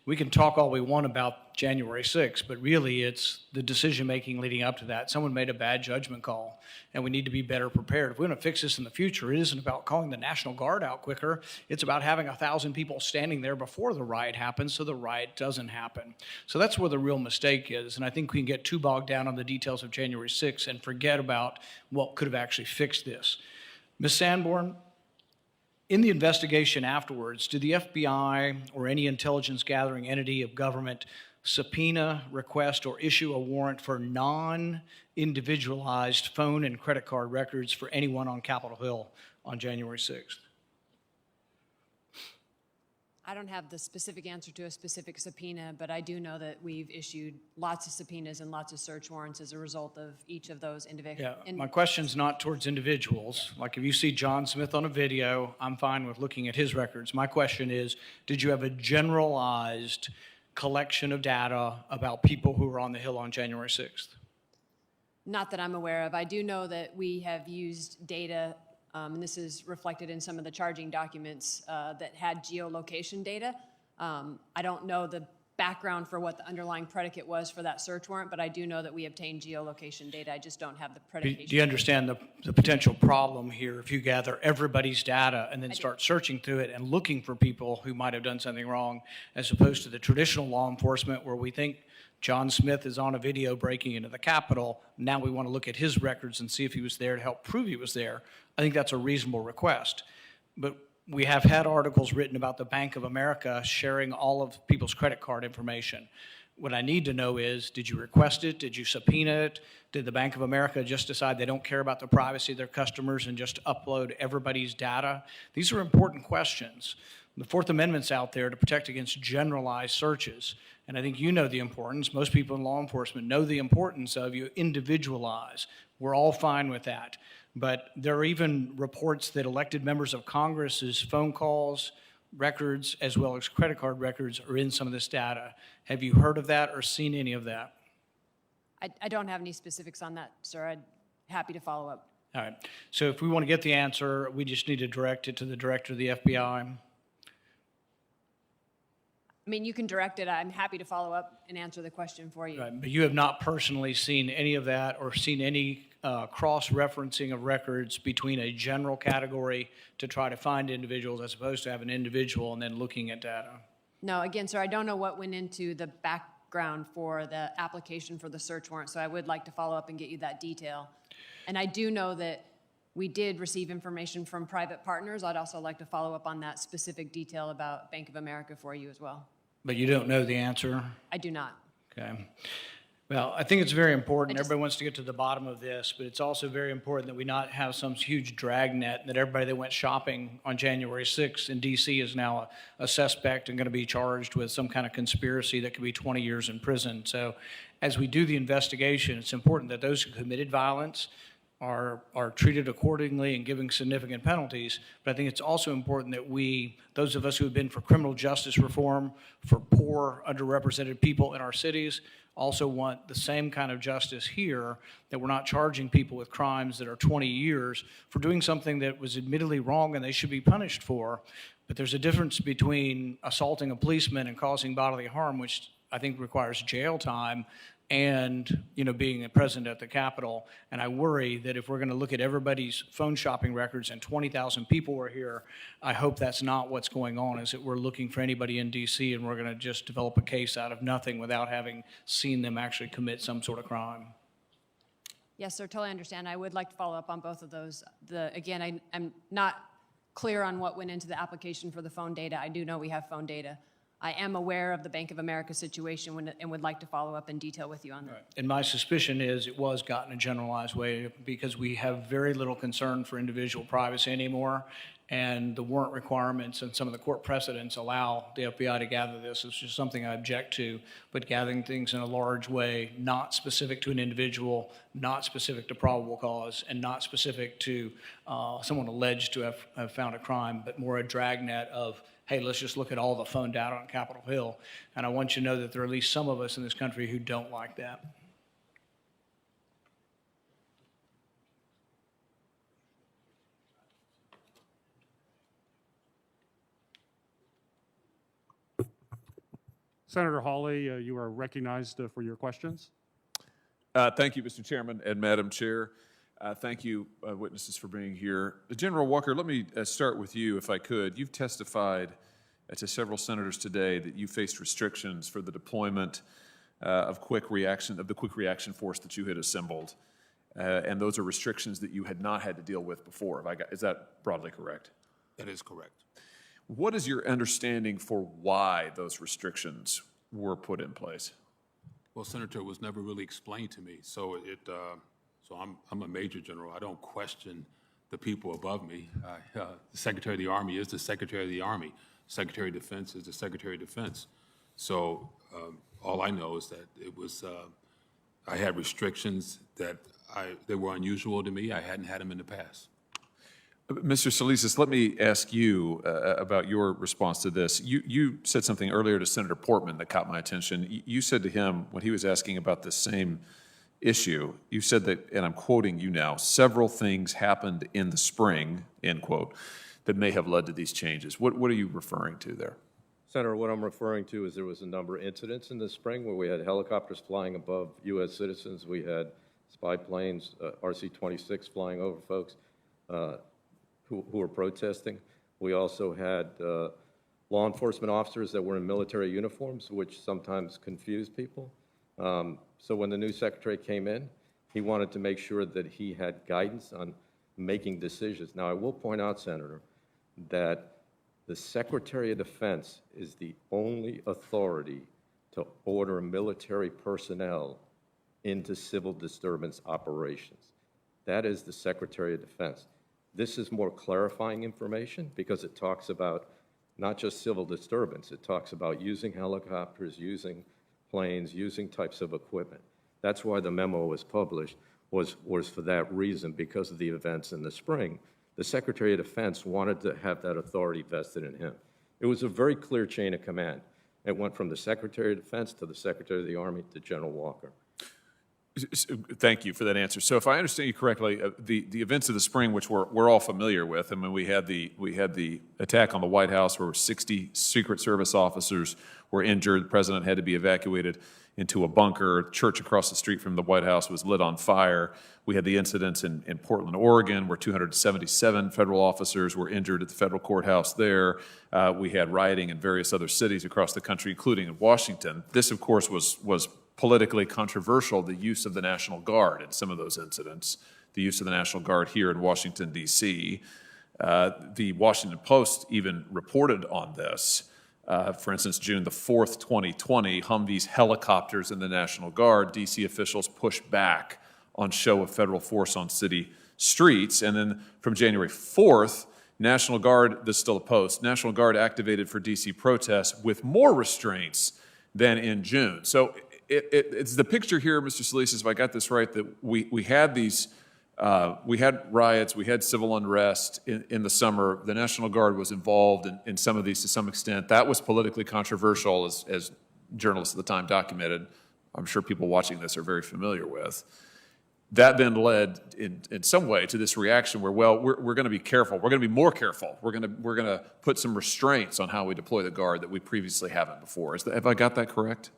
we can talk all we want about January 6th, but really it's the decision-making leading up to that. Someone made a bad judgment call, and we need to be better prepared. If we want to fix this in the future, it isn't about calling the National Guard out quicker. It's about having 1,000 people standing there before the riot happens so the riot doesn't happen. So that's where the real mistake is, and I think we can get too bogged down on the details of January 6th and forget about what could have actually fixed this. Ms. Sanborn, in the investigation afterwards, did the FBI or any intelligence gathering entity of government subpoena, request, or issue a warrant for non-individualized phone and credit card records for anyone on Capitol Hill on January 6th? I don't have the specific answer to a specific subpoena, but I do know that we've issued lots of subpoenas and lots of search warrants as a result of each of those individuals. Yeah, my question's not towards individuals. Like if you see John Smith on a video, I'm fine with looking at his records. My question is, did you have a generalized collection of data about people who were on the Hill on January 6th? Not that I'm aware of. I do know that we have used data, and this is reflected in some of the charging documents that had geolocation data. I don't know the background for what the underlying predicate was for that search warrant, but I do know that we obtained geolocation data. I just don't have the predication. Do you understand the potential problem here if you gather everybody's data and then start searching through it and looking for people who might have done something wrong, as opposed to the traditional law enforcement where we think John Smith is on a video breaking into the Capitol. Now we want to look at his records and see if he was there to help prove he was there. I think that's a reasonable request. But we have had articles written about the Bank of America sharing all of people's credit card information. What I need to know is, did you request it? Did you subpoena it? Did the Bank of America just decide they don't care about the privacy of their customers and just upload everybody's data? These are important questions. The Fourth Amendment's out there to protect against generalized searches. And I think you know the importance. Most people in law enforcement know the importance of you individualize. We're all fine with that. But there are even reports that elected members of Congress's phone calls, records, as well as credit card records are in some of this data. Have you heard of that or seen any of that? I don't have any specifics on that, sir. I'd happy to follow up. All right. So if we want to get the answer, we just need to direct it to the director of the FBI. I mean, you can direct it. I'm happy to follow up and answer the question for you. Right, but you have not personally seen any of that or seen any cross-referencing of records between a general category to try to find individuals as opposed to have an individual and then looking at data? No, again, sir, I don't know what went into the background for the application for the search warrant, so I would like to follow up and get you that detail. And I do know that we did receive information from private partners. I'd also like to follow up on that specific detail about Bank of America for you as well. But you don't know the answer? I do not. Okay. Well, I think it's very important. Everybody wants to get to the bottom of this, but it's also very important that we not have some huge dragnet that everybody that went shopping on January 6th in D.C. is now a suspect and going to be charged with some kind of conspiracy that could be 20 years in prison. So as we do the investigation, it's important that those who committed violence are treated accordingly and given significant penalties. But I think it's also important that we, those of us who have been for criminal justice reform, for poor, underrepresented people in our cities, also want the same kind of justice here, that we're not charging people with crimes that are 20 years for doing something that was admittedly wrong and they should be punished for. But there's a difference between assaulting a policeman and causing bodily harm, which I think requires jail time, and being present at the Capitol. And I worry that if we're going to look at everybody's phone shopping records and 20,000 people were here, I hope that's not what's going on, is that we're looking for anybody in D.C. and we're going to just develop a case out of nothing without having seen them actually commit some sort of crime. Yes, sir, totally understand. I would like to follow up on both of those. Again, I'm not clear on what went into the application for the phone data. I do know we have phone data. I am aware of the Bank of America situation and would like to follow up in detail with you on that. Right. And my suspicion is it was got in a generalized way because we have very little concern for individual privacy anymore, and the warrant requirements and some of the court precedents allow the FBI to gather this. It's just something I object to, but gathering things in a large way, not specific to an individual, not specific to probable cause, and not specific to someone alleged to have found a crime, but more a dragnet of, hey, let's just look at all the phone data on Capitol Hill. And I want you to know that there are at least some of us in this country who don't like that. Senator Hawley, you are recognized for your questions. Thank you, Mr. Chairman and Madam Chair. Thank you, witnesses, for being here. General Walker, let me start with you, if I could. You've testified to several senators today that you faced restrictions for the deployment of the quick reaction force that you had assembled, and those are restrictions that you had not had to deal with before. Is that broadly correct? That is correct. What is your understanding for why those restrictions were put in place? Well, Senator, it was never really explained to me. So I'm a major general. I don't question the people above me. The Secretary of the Army is the Secretary of the Army. Secretary of Defense is the Secretary of Defense. So all I know is that it was, I had restrictions that they were unusual to me. I hadn't had them in the past. Mr. Solisas, let me ask you about your response to this. You said something earlier to Senator Portman that caught my attention. You said to him, when he was asking about the same issue, you said that, and I'm quoting you now, several things happened in the spring, end quote, that may have led to these changes. What are you referring to there? Senator, what I'm referring to is there was a number of incidents in the spring where we had helicopters flying above U.S. citizens. We had spy planes, RC-26 flying over folks who were protesting. We also had law enforcement officers that were in military uniforms, which sometimes confused people. So when the new secretary came in, he wanted to make sure that he had guidance on making decisions. Now, I will point out, Senator, that the Secretary of Defense is the only authority to order military personnel into civil disturbance operations. That is the Secretary of Defense. This is more clarifying information because it talks about not just civil disturbance, it talks about using helicopters, using planes, using types of equipment. That's why the memo was published, was for that reason, because of the events in the spring. The Secretary of Defense wanted to have that authority vested in him. It was a very clear chain of command. It went from the Secretary of Defense to the Secretary of the Army to General Walker. Thank you for that answer. So if I understand you correctly, the events of the spring, which we're all familiar with, I mean, we had the attack on the White House where 60 Secret Service officers were injured. The president had to be evacuated into a bunker. A church across the street from the White House was lit on fire. We had the incidents in Portland, Oregon, where 277 federal officers were injured at the federal courthouse there. We had rioting in various other cities across the country, including in Washington. This, of course, was politically controversial, the use of the National Guard in some of those incidents, the use of the National Guard here in Washington, D.C. The Washington Post even reported on this. For instance, June the 4th, 2020, Humvees helicopters in the National Guard, D.C. officials pushed back on show of federal force on city streets. And then from January 4th, National Guard, this is still a Post, National Guard activated for D.C. protests with more restraints than in June. So it's the picture here, Mr. Solisas, if I got this right, that we had these, we had riots, we had civil unrest in the summer. The National Guard was involved in some of these to some extent. That was politically controversial, as journalists at the time documented. I'm sure people watching this are very familiar with. That then led in some way to this reaction where, well, we're going to be careful. We're going to be more careful. We're going to put some restraints on how we deploy the Guard that we previously haven't before. Have I got that correct?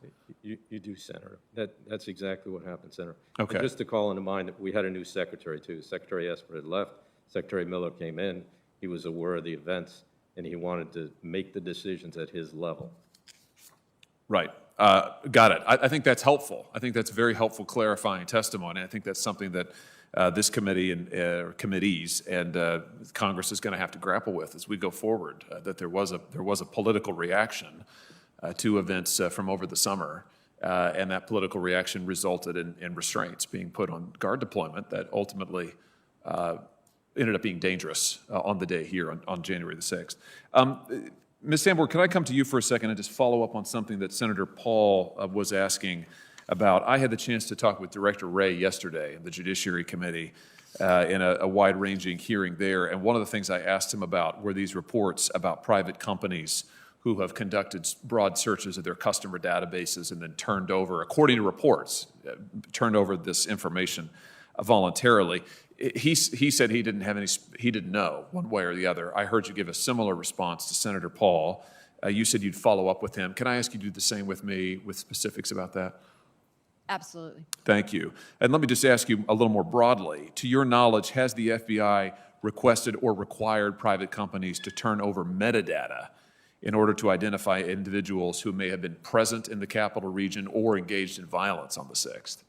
You do, Senator. That's exactly what happened, Senator. Okay. And just to call into mind that we had a new secretary, too. Secretary Esper had left. Secretary Miller came in. He was aware of the events, and he wanted to make the decisions at his level. Right. Got it. I think that's helpful. I think that's very helpful clarifying testimony. I think that's something that this committee and committees and Congress is going to have to grapple with as we go forward, that there was a political reaction to events from over the summer, and that political reaction resulted in restraints being put on Guard deployment that ultimately ended up being dangerous on the day here on January the 6th. Ms. Sandborg, can I come to you for a second and just follow up on something that Senator Paul was asking about? I had the chance to talk with Director Wray yesterday in the Judiciary Committee in a wide-ranging hearing there, and one of the things I asked him about were these reports about private companies who have conducted broad searches of their customer databases and then turned over, according to reports, turned over this information voluntarily. He said he didn't know one way or the other. I heard you give a similar response to Senator Paul. You said you'd follow up with him. Can I ask you to do the same with me with specifics about that? Absolutely. Thank you. And let me just ask you a little more broadly. To your knowledge, has the FBI requested or required private companies to turn over metadata in order to identify individuals who may have been present in the Capitol region or engaged in violence on the 6th?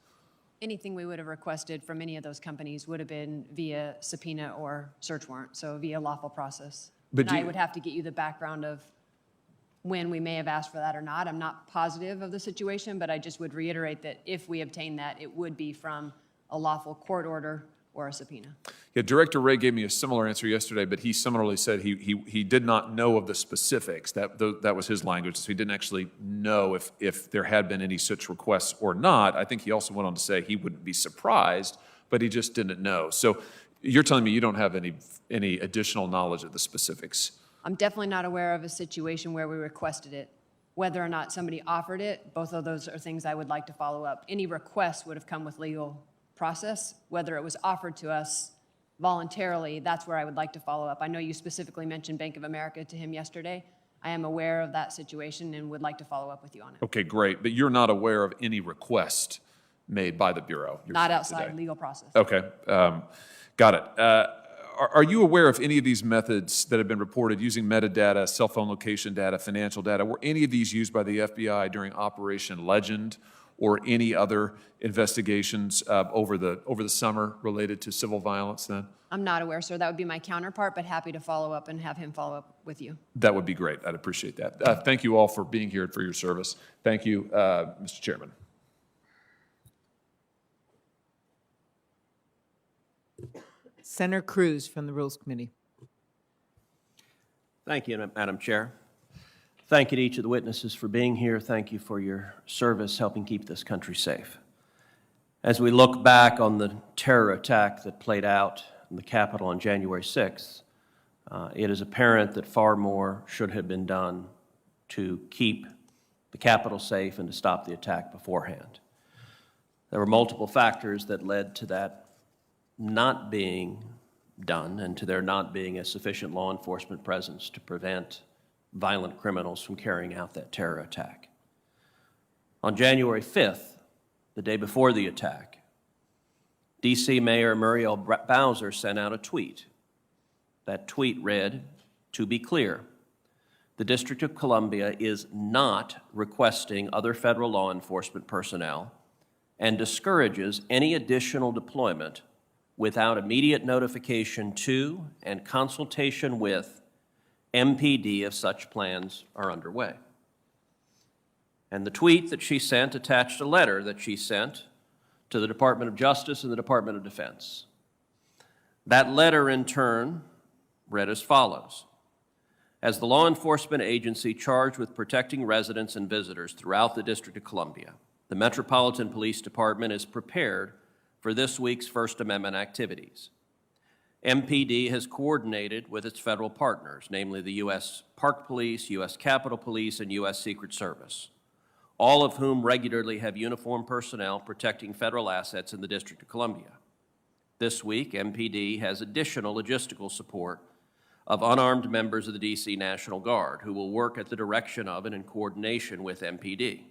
Anything we would have requested from any of those companies would have been via subpoena or search warrant, so via lawful process. But And I would have to get you the background of when we may have asked for that or not. I'm not positive of the situation, but I just would reiterate that if we obtain that, it would be from a lawful court order or a subpoena. Yeah, Director Ray gave me a similar answer yesterday, but he similarly said he did not know of the specifics. That was his language, so he didn't actually know if there had been any such requests or not. I think he also went on to say he wouldn't be surprised, but he just didn't know. So you're telling me you don't have any additional knowledge of the specifics? I'm definitely not aware of a situation where we requested it. Whether or not somebody offered it, both of those are things I would like to follow up. Any request would have come with legal process. Whether it was offered to us voluntarily, that's where I would like to follow up. I know you specifically mentioned Bank of America to him yesterday. I am aware of that situation and would like to follow up with you on it. Okay, great. But you're not aware of any request made by the Bureau? Not outside today. legal process. Okay, got it. Are you aware of any of these methods that have been reported using metadata, cell phone location data, financial data? Were any of these used by the FBI during Operation Legend or any other investigations over the summer related to civil violence then? I'm not aware, sir. That would be my counterpart, but happy to follow up and have him follow up with you. That would be great. I'd appreciate that. Thank you all for being here and for your service. Thank you, Mr. Chairman. Senator Cruz from the Rules Committee. Thank you, Madam Chair. Thank you to each of the witnesses for being here. Thank you for your service helping keep this country safe. As we look back on the terror attack that played out in the Capitol on January 6th, it is apparent that far more should have been done to keep the Capitol safe and to stop the attack beforehand. There were multiple factors that led to that not being done and to there not being a sufficient law enforcement presence to prevent violent criminals from carrying out that terror attack. On January 5th, the day before the attack, D.C. Mayor Muriel Bowser sent out a tweet. That tweet read, "To be clear, the District of Columbia is not requesting other federal law enforcement personnel and discourages any additional deployment without immediate notification to and consultation with MPD if such plans are underway." And the tweet that she sent attached a letter that she sent to the Department of Justice and the Department of Defense. That letter, in turn, read as follows. As the law enforcement agency charged with protecting residents and visitors throughout the District of Columbia, the Metropolitan Police Department is prepared for this week's First Amendment activities. MPD has coordinated with its federal partners, namely the U.S. Park Police, U.S. Capitol Police, and U.S. Secret Service, all of whom regularly have uniformed personnel protecting federal assets in the District of Columbia. This week, MPD has additional logistical support of unarmed members of the D.C. National Guard who will work at the direction of and in coordination with MPD.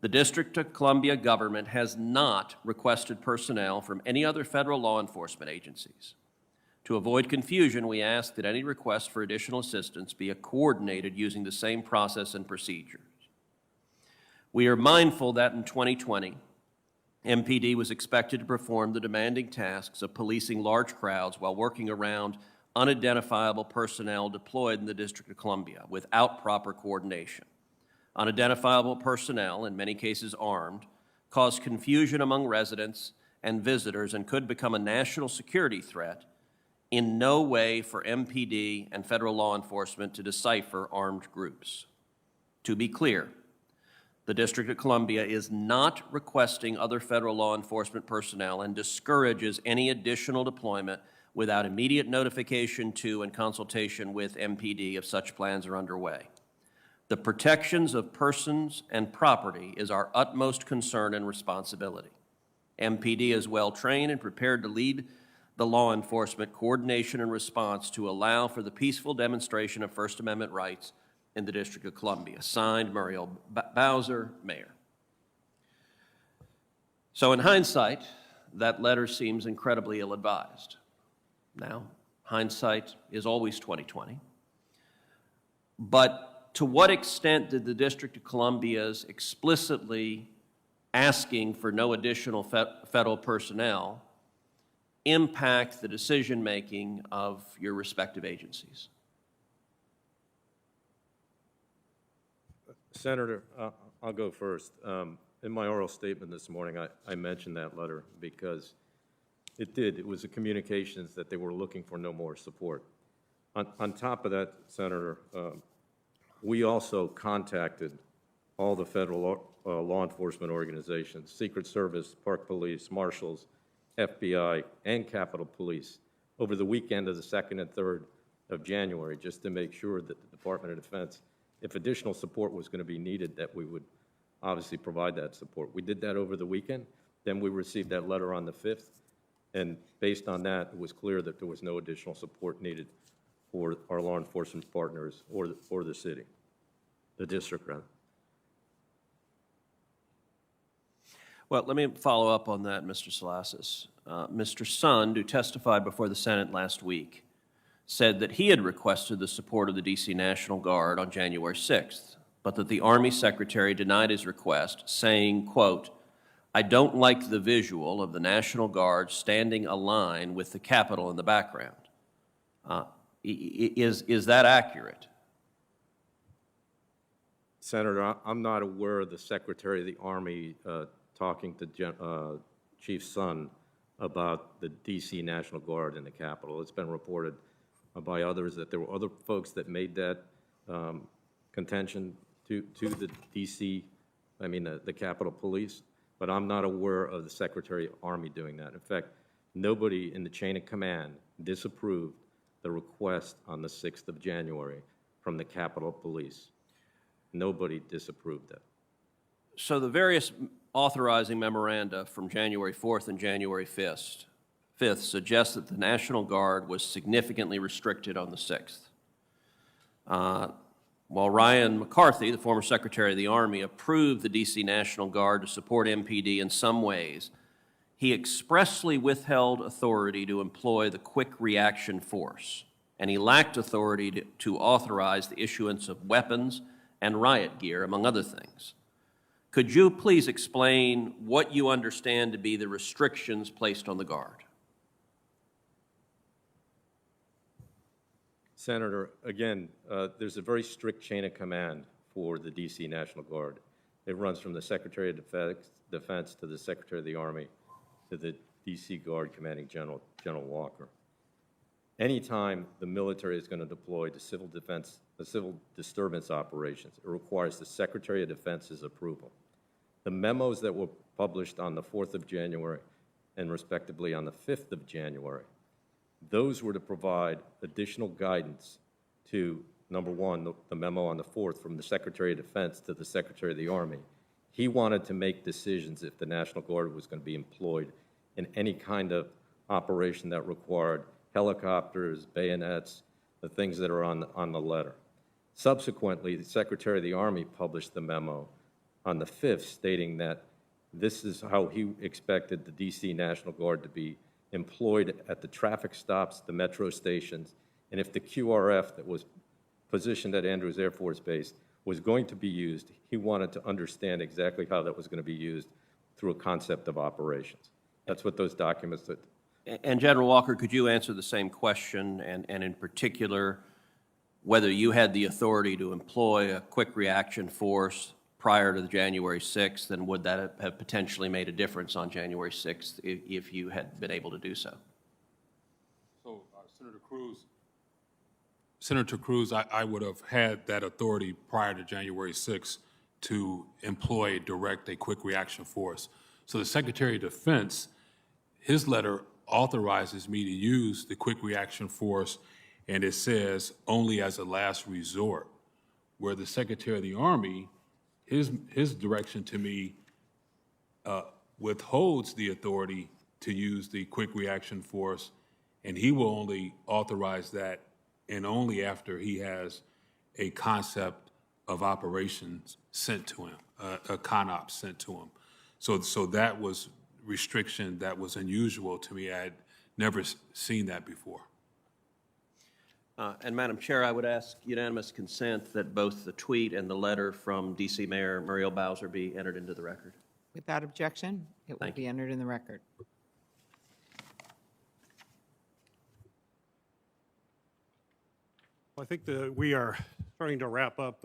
The District of Columbia government has not requested personnel from any other federal law enforcement agencies. To avoid confusion, we ask that any request for additional assistance be coordinated using the same process and procedures. We are mindful that in 2020, MPD was expected to perform the demanding tasks of policing large crowds while working around unidentifiable personnel deployed in the District of Columbia without proper coordination. Unidentifiable personnel, in many cases armed, cause confusion among residents and visitors and could become a national security threat, in no way for MPD and federal law enforcement to decipher armed groups. To be clear, the District of Columbia is not requesting other federal law enforcement personnel and discourages any additional deployment without immediate notification to and consultation with MPD if such plans are underway. The protections of persons and property is our utmost concern and responsibility. MPD is well trained and prepared to lead the law enforcement coordination and response to allow for the peaceful demonstration of First Amendment rights in the District of Columbia. Signed, Muriel Bowser, Mayor. So in hindsight, that letter seems incredibly ill-advised. Now, hindsight is always 20/20. But to what extent did the District of Columbia's explicitly asking for no additional federal personnel impact the decision-making of your respective agencies? Senator, I'll go first. In my oral statement this morning, I mentioned that letter because It did. It was the communications that they were looking for no more support. On top of that, Senator, we also contacted all the federal law enforcement organizations, Secret Service, Park Police, Marshals, FBI, and Capitol Police over the weekend of the 2nd and 3rd of January, just to make sure that the Department of Defense, if additional support was going to be needed, that we would obviously provide that support. We did that over the weekend. Then we received that letter on the 5th, and based on that, it was clear that there was no additional support needed for our law enforcement partners or the city, the district, rather. Well, let me follow up on that, Mr. Salasas. Mr. Sund, who testified before the Senate last week, said that he had requested the support of the D.C. National Guard on January 6th, but that the Army Secretary denied his request, saying, quote, "I don't like the visual of the National Guard standing a line with the Capitol in the background." Is that accurate? Senator, I'm not aware of the Secretary of the Army talking to Chief Sund about the D.C. National Guard in the Capitol. It's been reported by others that there were other folks that made that contention to the D.C., the Capitol Police, but I'm not aware of the Secretary of Army doing that. In fact, nobody in the chain of command disapproved the request on the 6th of January from the Capitol Police. Nobody disapproved that. So the various authorizing memoranda from January 4th and January 5th suggest that the National Guard was significantly restricted on the 6th. While Ryan McCarthy, the former Secretary of the Army, approved the D.C. National Guard to support MPD in some ways, he expressly withheld authority to employ the quick reaction force, and he lacked authority to authorize the issuance of weapons and riot gear, among other things. Could you please explain what you understand to be the restrictions placed on the Guard? Senator, again, there's a very strict chain of command for the D.C. National Guard. It runs from the Secretary of Defense to the Secretary of the Army to the D.C. Guard Commanding General Walker. Anytime the military is going to deploy to civil disturbance operations, it requires the Secretary of Defense's approval. The memos that were published on the 4th of January and respectively on the 5th of January, those were to provide additional guidance to, number one, the memo on the 4th from the Secretary of Defense to the Secretary of the Army. He wanted to make decisions if the National Guard was going to be employed in any kind of operation that required helicopters, bayonets, the things that are on the letter. Subsequently, the Secretary of the Army published the memo on the 5th stating that this is how he expected the D.C. National Guard to be employed at the traffic stops, the metro stations, and if the QRF that was positioned at Andrews Air Force Base was going to be used, he wanted to understand exactly how that was going to be used through a concept of operations. That's what those documents that. And General Walker, could you answer the same question, and in particular, whether you had the authority to employ a quick reaction force prior to the January 6th, and would that have potentially made a difference on January 6th if you had been able to do so? So, Senator Cruz, I would have had that authority prior to January 6th to employ, direct a quick reaction force. So the Secretary of Defense, his letter authorizes me to use the quick reaction force, and it says only as a last resort, where the Secretary of the Army, his direction to me withholds the authority to use the quick reaction force, and he will only authorize that and only after he has a concept of operations sent to him, a CONOP sent to him. So that was restriction that was unusual to me. I had never seen that before. And Madam Chair, I would ask unanimous consent that both the tweet and the letter from D.C. Mayor Muriel Bowser be entered into the record. Without objection, it will be entered in the record. I think that we are starting to wrap up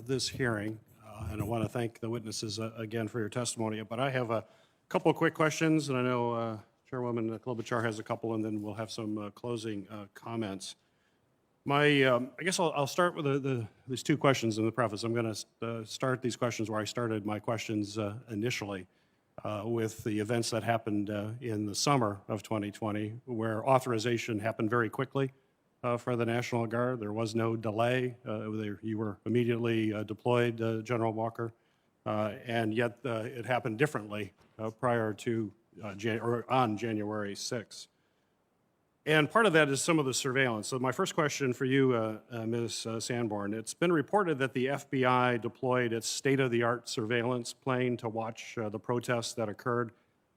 this hearing, and I want to thank the witnesses again for your testimony. But I have a couple of quick questions, and I know Chairwoman Klobuchar has a couple, and then we'll have some closing comments. I guess I'll start with these two questions in the preface. I'm going to start these questions where I started my questions initially, with the events that happened in the summer of 2020, where authorization happened very quickly for the National Guard. There was no delay. You were immediately deployed, General Walker, and yet it happened differently prior to or on January 6th. And part of that is some of the surveillance. So my first question for you, Ms. Sanborn, it's been reported that the FBI deployed its state-of-the-art surveillance plane to watch the protests that occurred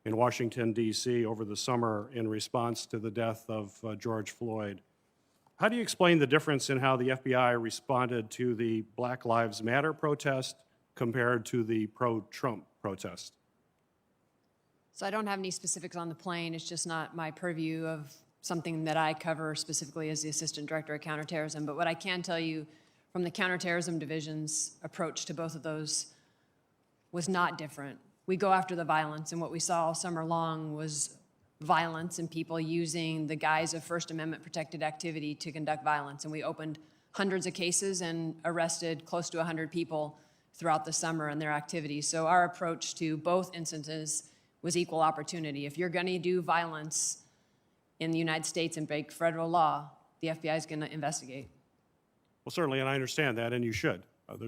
in Washington, D.C. over the summer in response to the death of George Floyd. How do you explain the difference in how the FBI responded to the Black Lives Matter protest compared to the pro-Trump protest? So I don't have any specifics on the plane. It's just not my purview of something that I cover specifically as the Assistant Director of Counterterrorism. But what I can tell you from the Counterterrorism Division's approach to both of those was not different. We go after the violence, and what we saw all summer long was violence and people using the guise of First Amendment protected activity to conduct violence. And we opened hundreds of cases and arrested close to 100 people throughout the summer and their activities. So our approach to both instances was equal opportunity. If you're going to do violence in the United States and break federal law, the FBI is going to investigate. Well, certainly, and I understand that, and you should.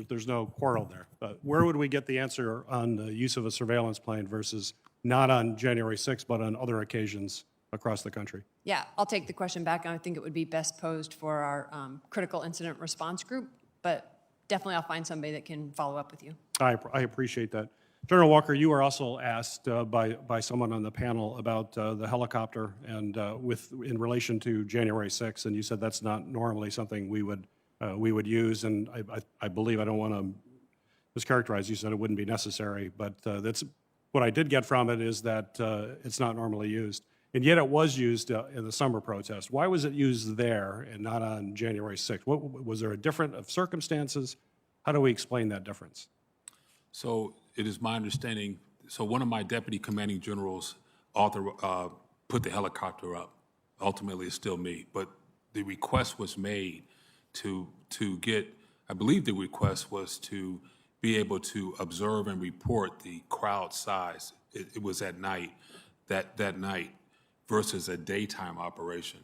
There's no quarrel there. But where would we get the answer on the use of a surveillance plane versus not on January 6th, but on other occasions across the country? Yeah, I'll take the question back. I think it would be best posed for our critical incident response group, but definitely I'll find somebody that can follow up with you. I appreciate that. General Walker, you were also asked by someone on the panel about the helicopter and in relation to January 6th, and you said that's not normally something we would use, and I believe, I don't want to mischaracterize, you said it wouldn't be necessary, but that's what I did get from it is that it's not normally used, and yet it was used in the summer protest. Why was it used there and not on January 6th? Was there a difference of circumstances? How do we explain that difference? So it is my understanding, so one of my deputy commanding generals put the helicopter up. Ultimately, it's still me, but the request was made to get, I believe the request was to be able to observe and report the crowd size. It was at night, that night, versus a daytime operation.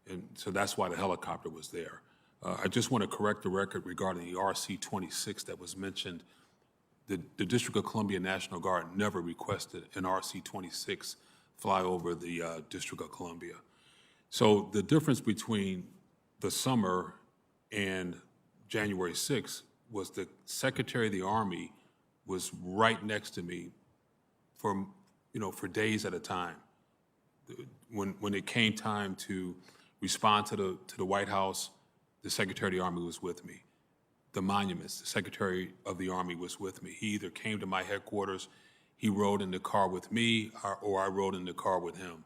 And so that's why the helicopter was there. I just want to correct the record regarding the RC-26 that was mentioned. The District of Columbia National Guard never requested an RC-26 fly over the District of Columbia. So the difference between the summer and January 6th was the Secretary of the Army was right next to me for days at a time. When it came time to respond to the White House, the Secretary of the Army was with me. The monuments, the Secretary of the Army was with me. He either came to my headquarters, he rode in the car with me, or I rode in the car with him.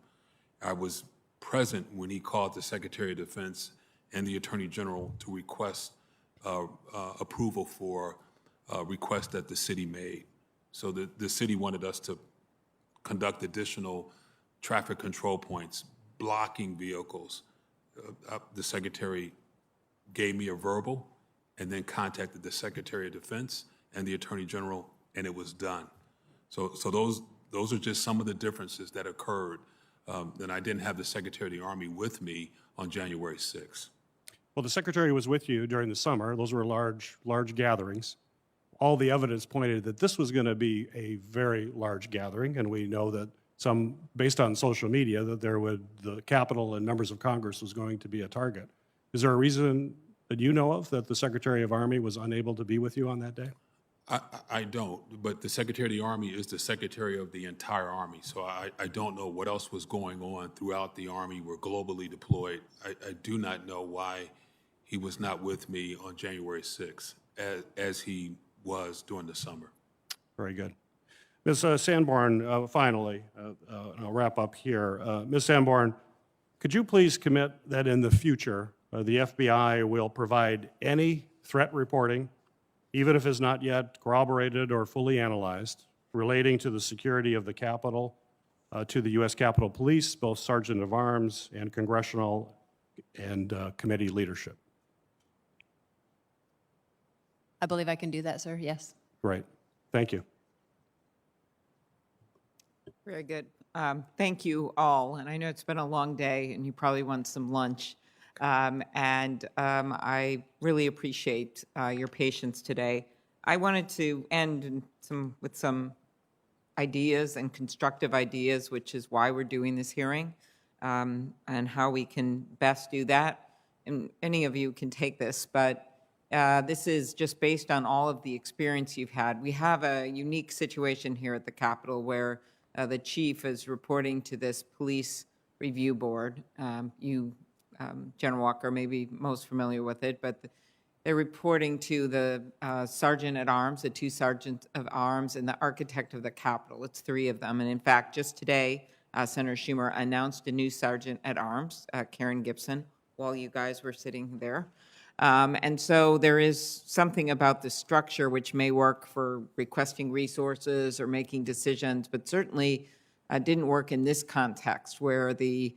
I was present when he called the Secretary of Defense and the Attorney General to request approval for a request that the city made. So the city wanted us to conduct additional traffic control points, blocking vehicles. The Secretary gave me a verbal and then contacted the Secretary of Defense and the Attorney General, and it was done. So those are just some of the differences that occurred. And I didn't have the Secretary of the Army with me on January 6th. Well, the Secretary was with you during the summer. Those were large gatherings. All the evidence pointed that this was going to be a very large gathering, and we know that based on social media, that the Capitol and members of Congress was going to be a target. Is there a reason that you know of that the Secretary of Army was unable to be with you on that day? I don't, but the Secretary of the Army is the Secretary of the entire Army, so I don't know what else was going on throughout the Army. We're globally deployed. I do not know why he was not with me on January 6th as he was during the summer. Very good. Ms. Sanborn, finally, and I'll wrap up here. Ms. Sanborn, could you please commit that in the future, the FBI will provide any threat reporting, even if it's not yet corroborated or fully analyzed, relating to the security of the Capitol to the U.S. Capitol Police, both Sergeant of Arms and congressional and committee leadership. I believe I can do that, sir. Yes. Great. Thank you. Very good. Thank you all. And I know it's been a long day and you probably want some lunch. I really appreciate your patience today. I wanted to end with some ideas and constructive ideas, which is why we're doing this hearing, and how we can best do that. And any of you can take this, but this is just based on all of the experience you've had. We have a unique situation here at the Capitol where the chief is reporting to this police review board. General Walker may be most familiar with it, but they're reporting to the sergeant at arms, the 2 sergeants of arms, and the architect of the Capitol. It's 3 of them. And in fact, just today, Senator Schumer announced a new sergeant at arms, Karen Gibson, while you guys were sitting there. And so there is something about the structure which may work for requesting resources or making decisions, but certainly didn't work in this context where the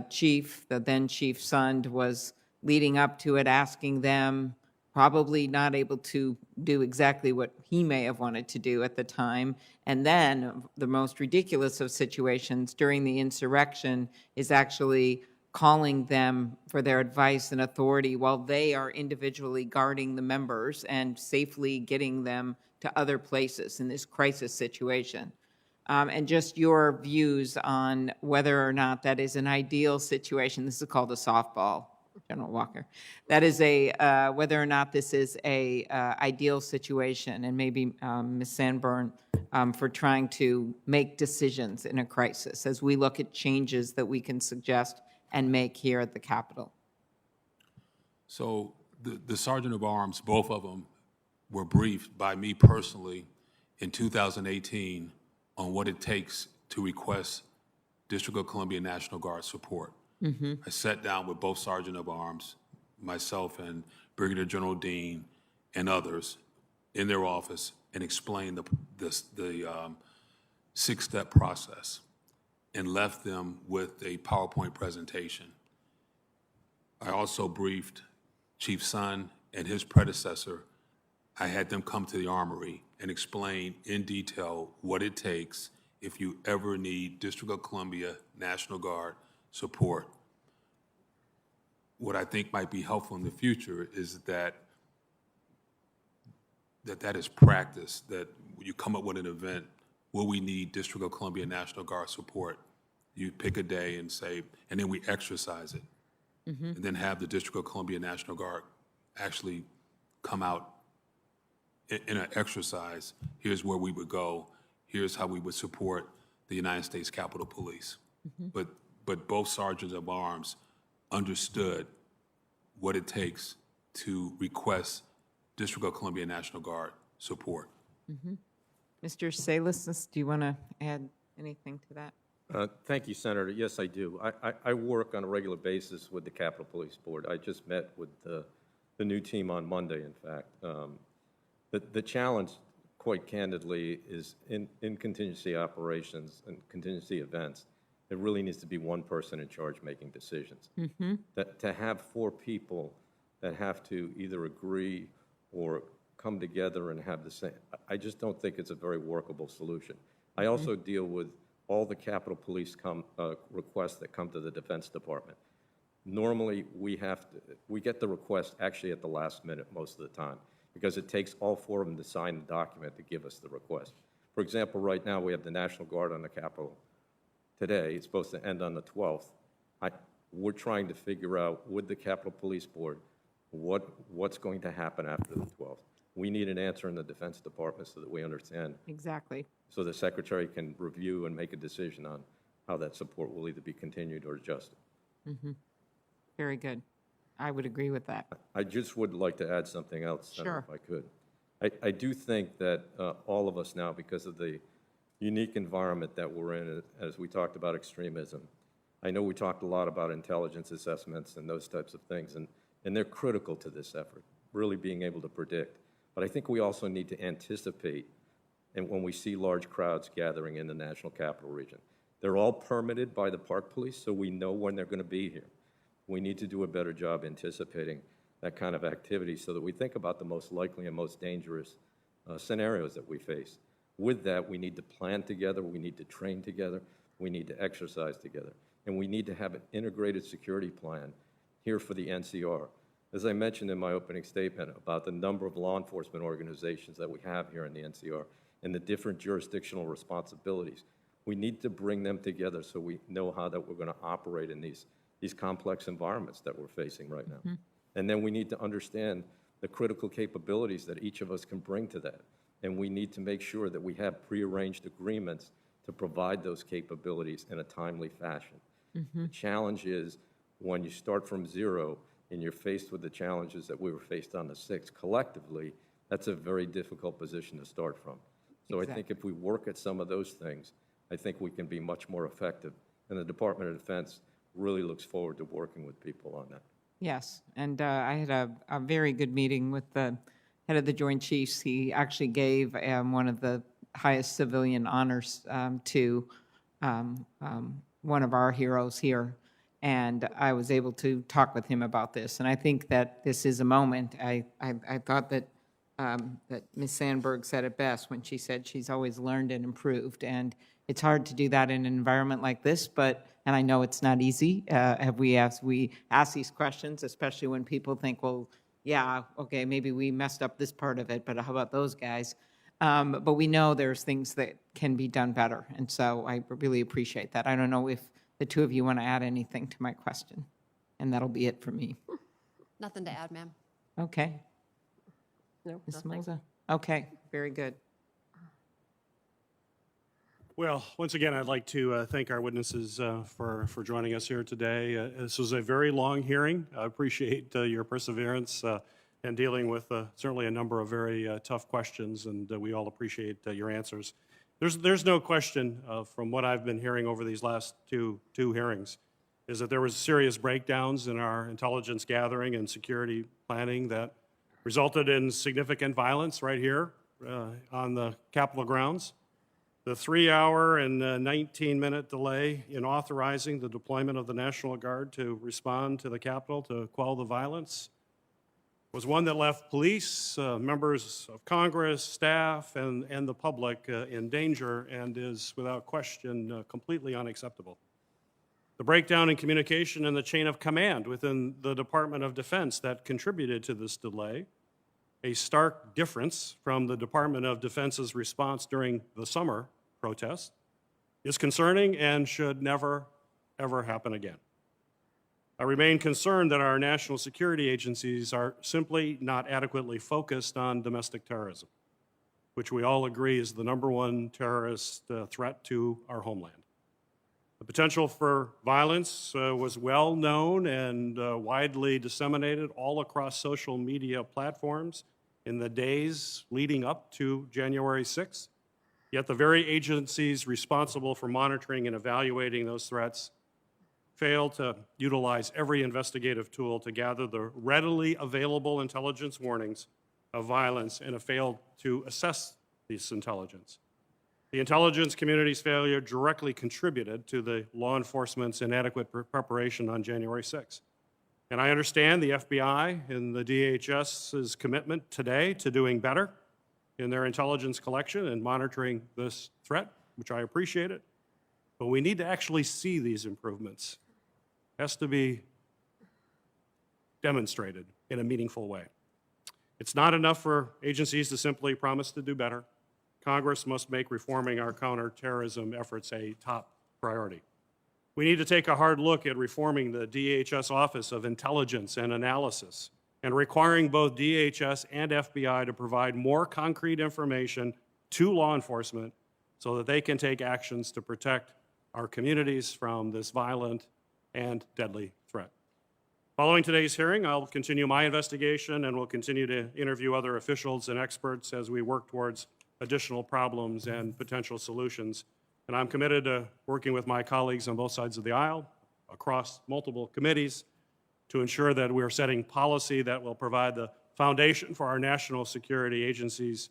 chief, the then Chief Sund, was leading up to it, asking them, probably not able to do exactly what he may have wanted to do at the time. And then the most ridiculous of situations during the insurrection is actually calling them for their advice and authority while they are individually guarding the members and safely getting them to other places in this crisis situation. And just your views on whether or not that is an ideal situation. This is called a softball, General Walker. That is whether or not this is a ideal situation, and maybe Ms. Sanborn for trying to make decisions in a crisis as we look at changes that we can suggest and make here at the Capitol. So the Sergeant of Arms, both of them, were briefed by me personally in 2018 on what it takes to request District of Columbia National Guard support. I sat down with both Sergeant of Arms, myself and Brigadier General Dean and others in their office and explained the 6-step process and left them with a PowerPoint presentation. I also briefed Chief Sund and his predecessor. I had them come to the Armory and explain in detail what it takes if you ever need District of Columbia National Guard support. What I think might be helpful in the future is that is practice, that when you come up with an event, will we need District of Columbia National Guard support? You pick a day and say, and then we exercise it. And then have the District of Columbia National Guard actually come out in an exercise. Here's where we would go. Here's how we would support the United States Capitol Police. But both sergeants of arms understood what it takes to request District of Columbia National Guard support. Mr. Salas, do you want to add anything to that? Thank you, Senator. Yes, I do. I work on a regular basis with the Capitol Police Board. I just met with the new team on Monday, in fact. The challenge, quite candidly, is in contingency operations and contingency events, it really needs to be one person in charge making decisions. That to have 4 people that have to either agree or come together and have the same, I just don't think it's a very workable solution. I also deal with all the Capitol Police requests that come to the Defense Department. Normally, we get the request actually at the last minute most of the time because it takes all 4 of them to sign the document to give us the request. For example, right now we have the National Guard on the Capitol today. It's supposed to end on the 12th. We're trying to figure out with the Capitol Police Board what's going to happen after the 12th. We need an answer in the Defense Department so that we understand. Exactly. So the Secretary can review and make a decision on how that support will either be continued or adjusted. Very good. I would agree with that. I just would like to add something else, Senator, Sure. if I could. I do think that all of us now, because of the unique environment that we're in, as we talked about extremism, I know we talked a lot about intelligence assessments and those types of things, and they're critical to this effort, really being able to predict. But I think we also need to anticipate, and when we see large crowds gathering in the National Capital Region, They're all permitted by the Park Police, so we know when they're going to be here. We need to do a better job anticipating that kind of activity so that we think about the most likely and most dangerous scenarios that we face. With that, we need to plan together, we need to train together, we need to exercise together, and we need to have an integrated security plan here for the NCR. As I mentioned in my opening statement about the number of law enforcement organizations that we have here in the NCR and the different jurisdictional responsibilities, we need to bring them together so we know how that we're going to operate in these complex environments that we're facing right now. And then we need to understand the critical capabilities that each of us can bring to that. And we need to make sure that we have prearranged agreements to provide those capabilities in a timely fashion. The challenge is when you start from zero and you're faced with the challenges that we were faced on the 6th collectively, that's a very difficult position to start from. So I think if we work at some of those things, I think we can be much more effective. And the Department of Defense really looks forward to working with people on that. Yes, and I had a very good meeting with the head of the Joint Chiefs. He actually gave one of the highest civilian honors to one of our heroes here, and I was able to talk with him about this. And I think that this is a moment. I thought that that Ms. Sandberg said it best when she said she's always learned and improved, and it's hard to do that in an environment like this, and I know it's not easy. We ask these questions, especially when people think, well, yeah, okay, maybe we messed up this part of it, but how about those guys? But we know there's things that can be done better, and so I really appreciate that. I don't know if the two of you want to add anything to my question, and that'll be it for me. Nothing to add, ma'am. Okay. No, Ms. nothing. Moza? Okay, very good. Well, once again, I'd like to thank our witnesses for joining us here today. This was a very long hearing. I appreciate your perseverance and dealing with certainly a number of very tough questions, and we all appreciate your answers. There's no question from what I've been hearing over these last two hearings is that there was serious breakdowns in our intelligence gathering and security planning that resulted in significant violence right here on the Capitol grounds. The 3-hour and 19-minute delay in authorizing the deployment of the National Guard to respond to the Capitol to quell the violence was one that left police, members of Congress, staff, and the public in danger and is, without question, completely unacceptable. The breakdown in communication and the chain of command within the Department of Defense that contributed to this delay, a stark difference from the Department of Defense's response during the summer protests, is concerning and should never, ever happen again. I remain concerned that our national security agencies are simply not adequately focused on domestic terrorism, which we all agree is the #1 terrorist threat to our homeland. The potential for violence was well known and widely disseminated all across social media platforms in the days leading up to January 6th. Yet the very agencies responsible for monitoring and evaluating those threats failed to utilize every investigative tool to gather the readily available intelligence warnings of violence and have failed to assess this intelligence. The intelligence community's failure directly contributed to the law enforcement's inadequate preparation on January 6th. And I understand the FBI and the DHS's commitment today to doing better in their intelligence collection and monitoring this threat, which I appreciate it. But we need to actually see these improvements. It has to be demonstrated in a meaningful way. It's not enough for agencies to simply promise to do better. Congress must make reforming our counterterrorism efforts a top priority. We need to take a hard look at reforming the DHS Office of Intelligence and Analysis and requiring both DHS and FBI to provide more concrete information to law enforcement so that they can take actions to protect our communities from this violent and deadly threat. Following today's hearing, I'll continue my investigation and will continue to interview other officials and experts as we work towards additional problems and potential solutions. And I'm committed to working with my colleagues on both sides of the aisle, across multiple committees, to ensure that we're setting policy that will provide the foundation for our national security agencies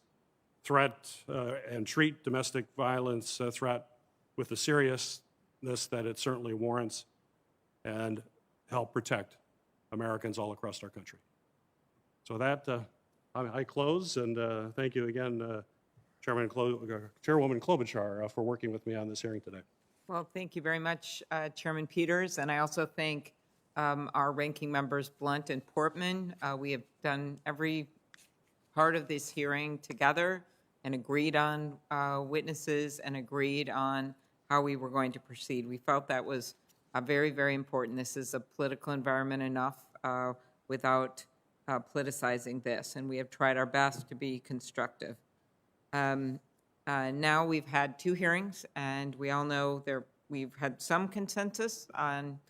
and treat domestic violence threat with the that it certainly warrants and help protect Americans all across our country. So that, I close, and thank you again, Chairwoman Klobuchar, for working with me on this hearing today. Well, thank you very much, Chairman Peters, and I also thank our ranking members Blunt and Portman. We have done every part of this hearing together and agreed on witnesses and agreed on how we were going to proceed. We felt that was very, very important. This is a political environment enough without politicizing this, and we have tried our best to be constructive. Now we've had 2 hearings, and we all know we've had some consensus on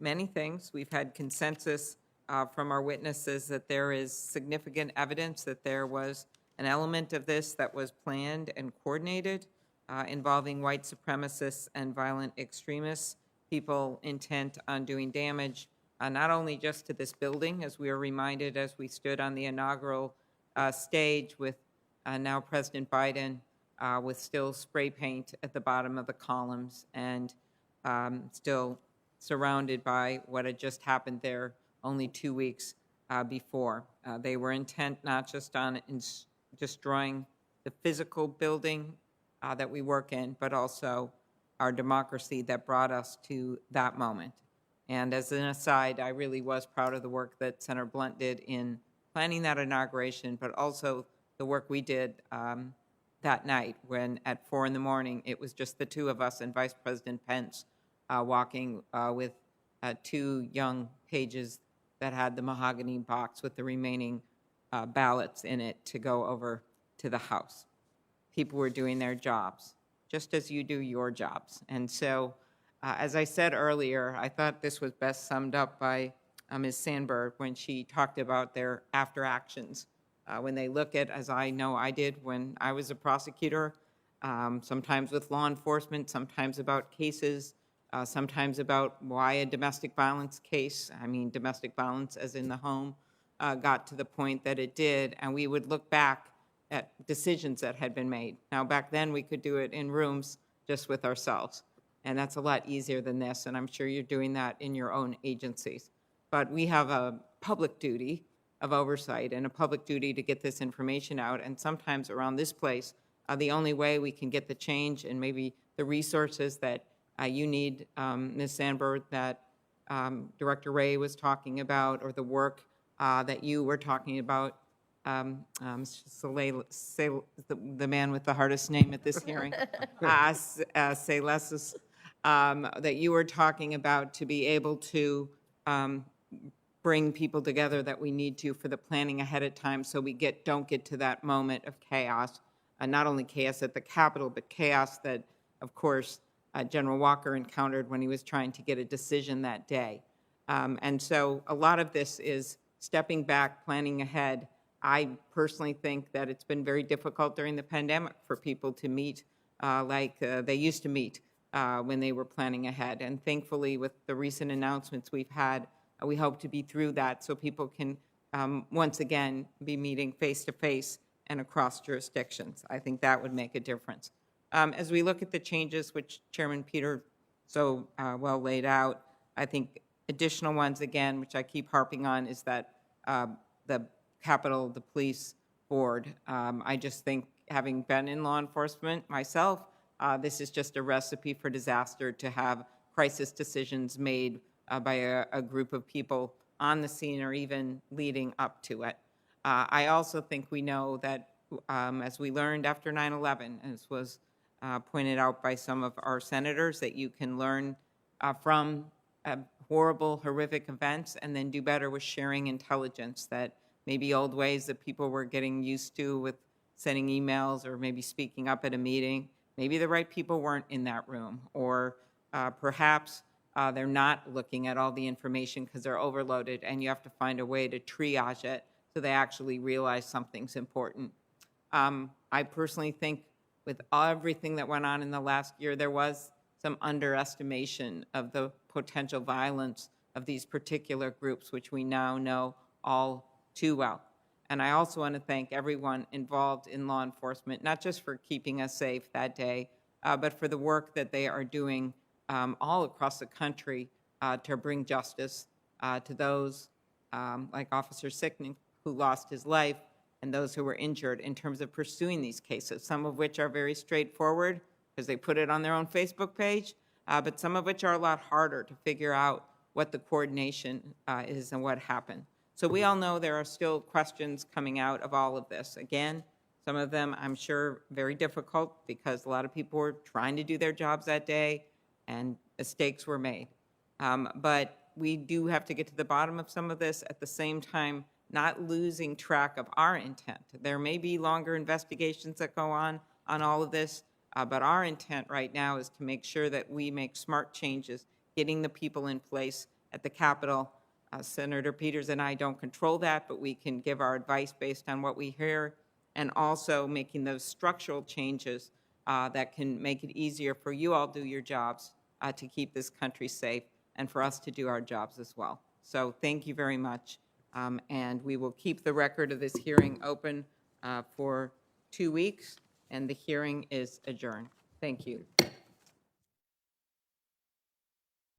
many things. We've had consensus from our witnesses that there is significant evidence that there was an element of this that was planned and coordinated involving white supremacists and violent extremists, people intent on doing damage, not only just to this building, as we were reminded as we stood on the inaugural stage with now President Biden with still spray paint at the bottom of the columns and still surrounded by what had just happened there only 2 weeks before. They were intent not just on destroying the physical building that we work in, but also our democracy that brought us to that moment. And as an aside, I really was proud of the work that Senator Blunt did in planning that inauguration, but also the work we did that night when at 4 in the morning, it was just the 2 of us and Vice President Pence walking with 2 young pages that had the mahogany box with the remaining ballots in it to go over to the House. People were doing their jobs, just as you do your jobs. And so, as I said earlier, I thought this was best summed up by Ms. Sandberg when she talked about their after actions. When they look at, as I know I did when I was a prosecutor, sometimes with law enforcement, sometimes about cases, sometimes about why a domestic violence case, I mean domestic violence as in the home, got to the point that it did, and we would look back at decisions that had been made. Now, back then, we could do it in rooms just with ourselves, and that's a lot easier than this, and I'm sure you're doing that in your own agencies. But we have a public duty of oversight and a public duty to get this information out, and sometimes around this place, the only way we can get the change and maybe the resources that you need, Ms. Sandberg, that Director Ray was talking about, or the work that you were talking about, the man with the hardest name at this hearing, Salesis, that you were talking about to be able to bring people together that we need to for the planning ahead of time so we don't get to that moment of chaos, not only chaos at the Capitol, but chaos that, of course, General Walker encountered when he was trying to get a decision that day. And so a lot of this is stepping back, planning ahead. I personally think that it's been very difficult during the pandemic for people to meet like they used to meet when they were planning ahead. And thankfully, with the recent announcements we've had, we hope to be through that so people can once again be meeting face-to-face and across jurisdictions. I think that would make a difference. As we look at the changes, which Chairman Peter so well laid out, I think additional ones, again, which I keep harping on, is that the Capitol, the police board, I just think, having been in law enforcement myself, this is just a recipe for disaster to have crisis decisions made by a group of people on the scene or even leading up to it. I also think we know that as we learned after 9/11, as was pointed out by some of our senators, that you can learn from horrible, horrific events and then do better with sharing intelligence, that maybe old ways that people were getting used to with sending emails or maybe speaking up at a meeting, maybe the right people weren't in that room, or perhaps they're not looking at all the information because they're overloaded, and you have to find a way to triage it so they actually realize something's important. I personally think with everything that went on in the last year, there was some underestimation of the potential violence of these particular groups, which we now know all too well. And I also want to thank everyone involved in law enforcement, not just for keeping us safe that day, but for the work that they are doing all across the country to bring justice to those like Officer Sicknick, who lost his life, and those who were injured in terms of pursuing these cases, some of which are very straightforward because they put it on their own Facebook page, but some of which are a lot harder to figure out what the coordination is and what happened. So we all know there are still questions coming out of all of this. Again, some of them, I'm sure, very difficult because a lot of people were trying to do their jobs that day and mistakes were made. But we do have to get to the bottom of some of this, at the same time not losing track of our intent. There may be longer investigations that go on all of this, but our intent right now is to make sure that we make smart changes, getting the people in place at the Capitol. Senator Peters and I don't control that, but we can give our advice based on what we hear, and also making those structural changes that can make it easier for you all to do your jobs to keep this country safe, and for us to do our jobs as well. So thank you very much. And we will keep the record of this hearing open for 2 weeks, and the hearing is adjourned. Thank you.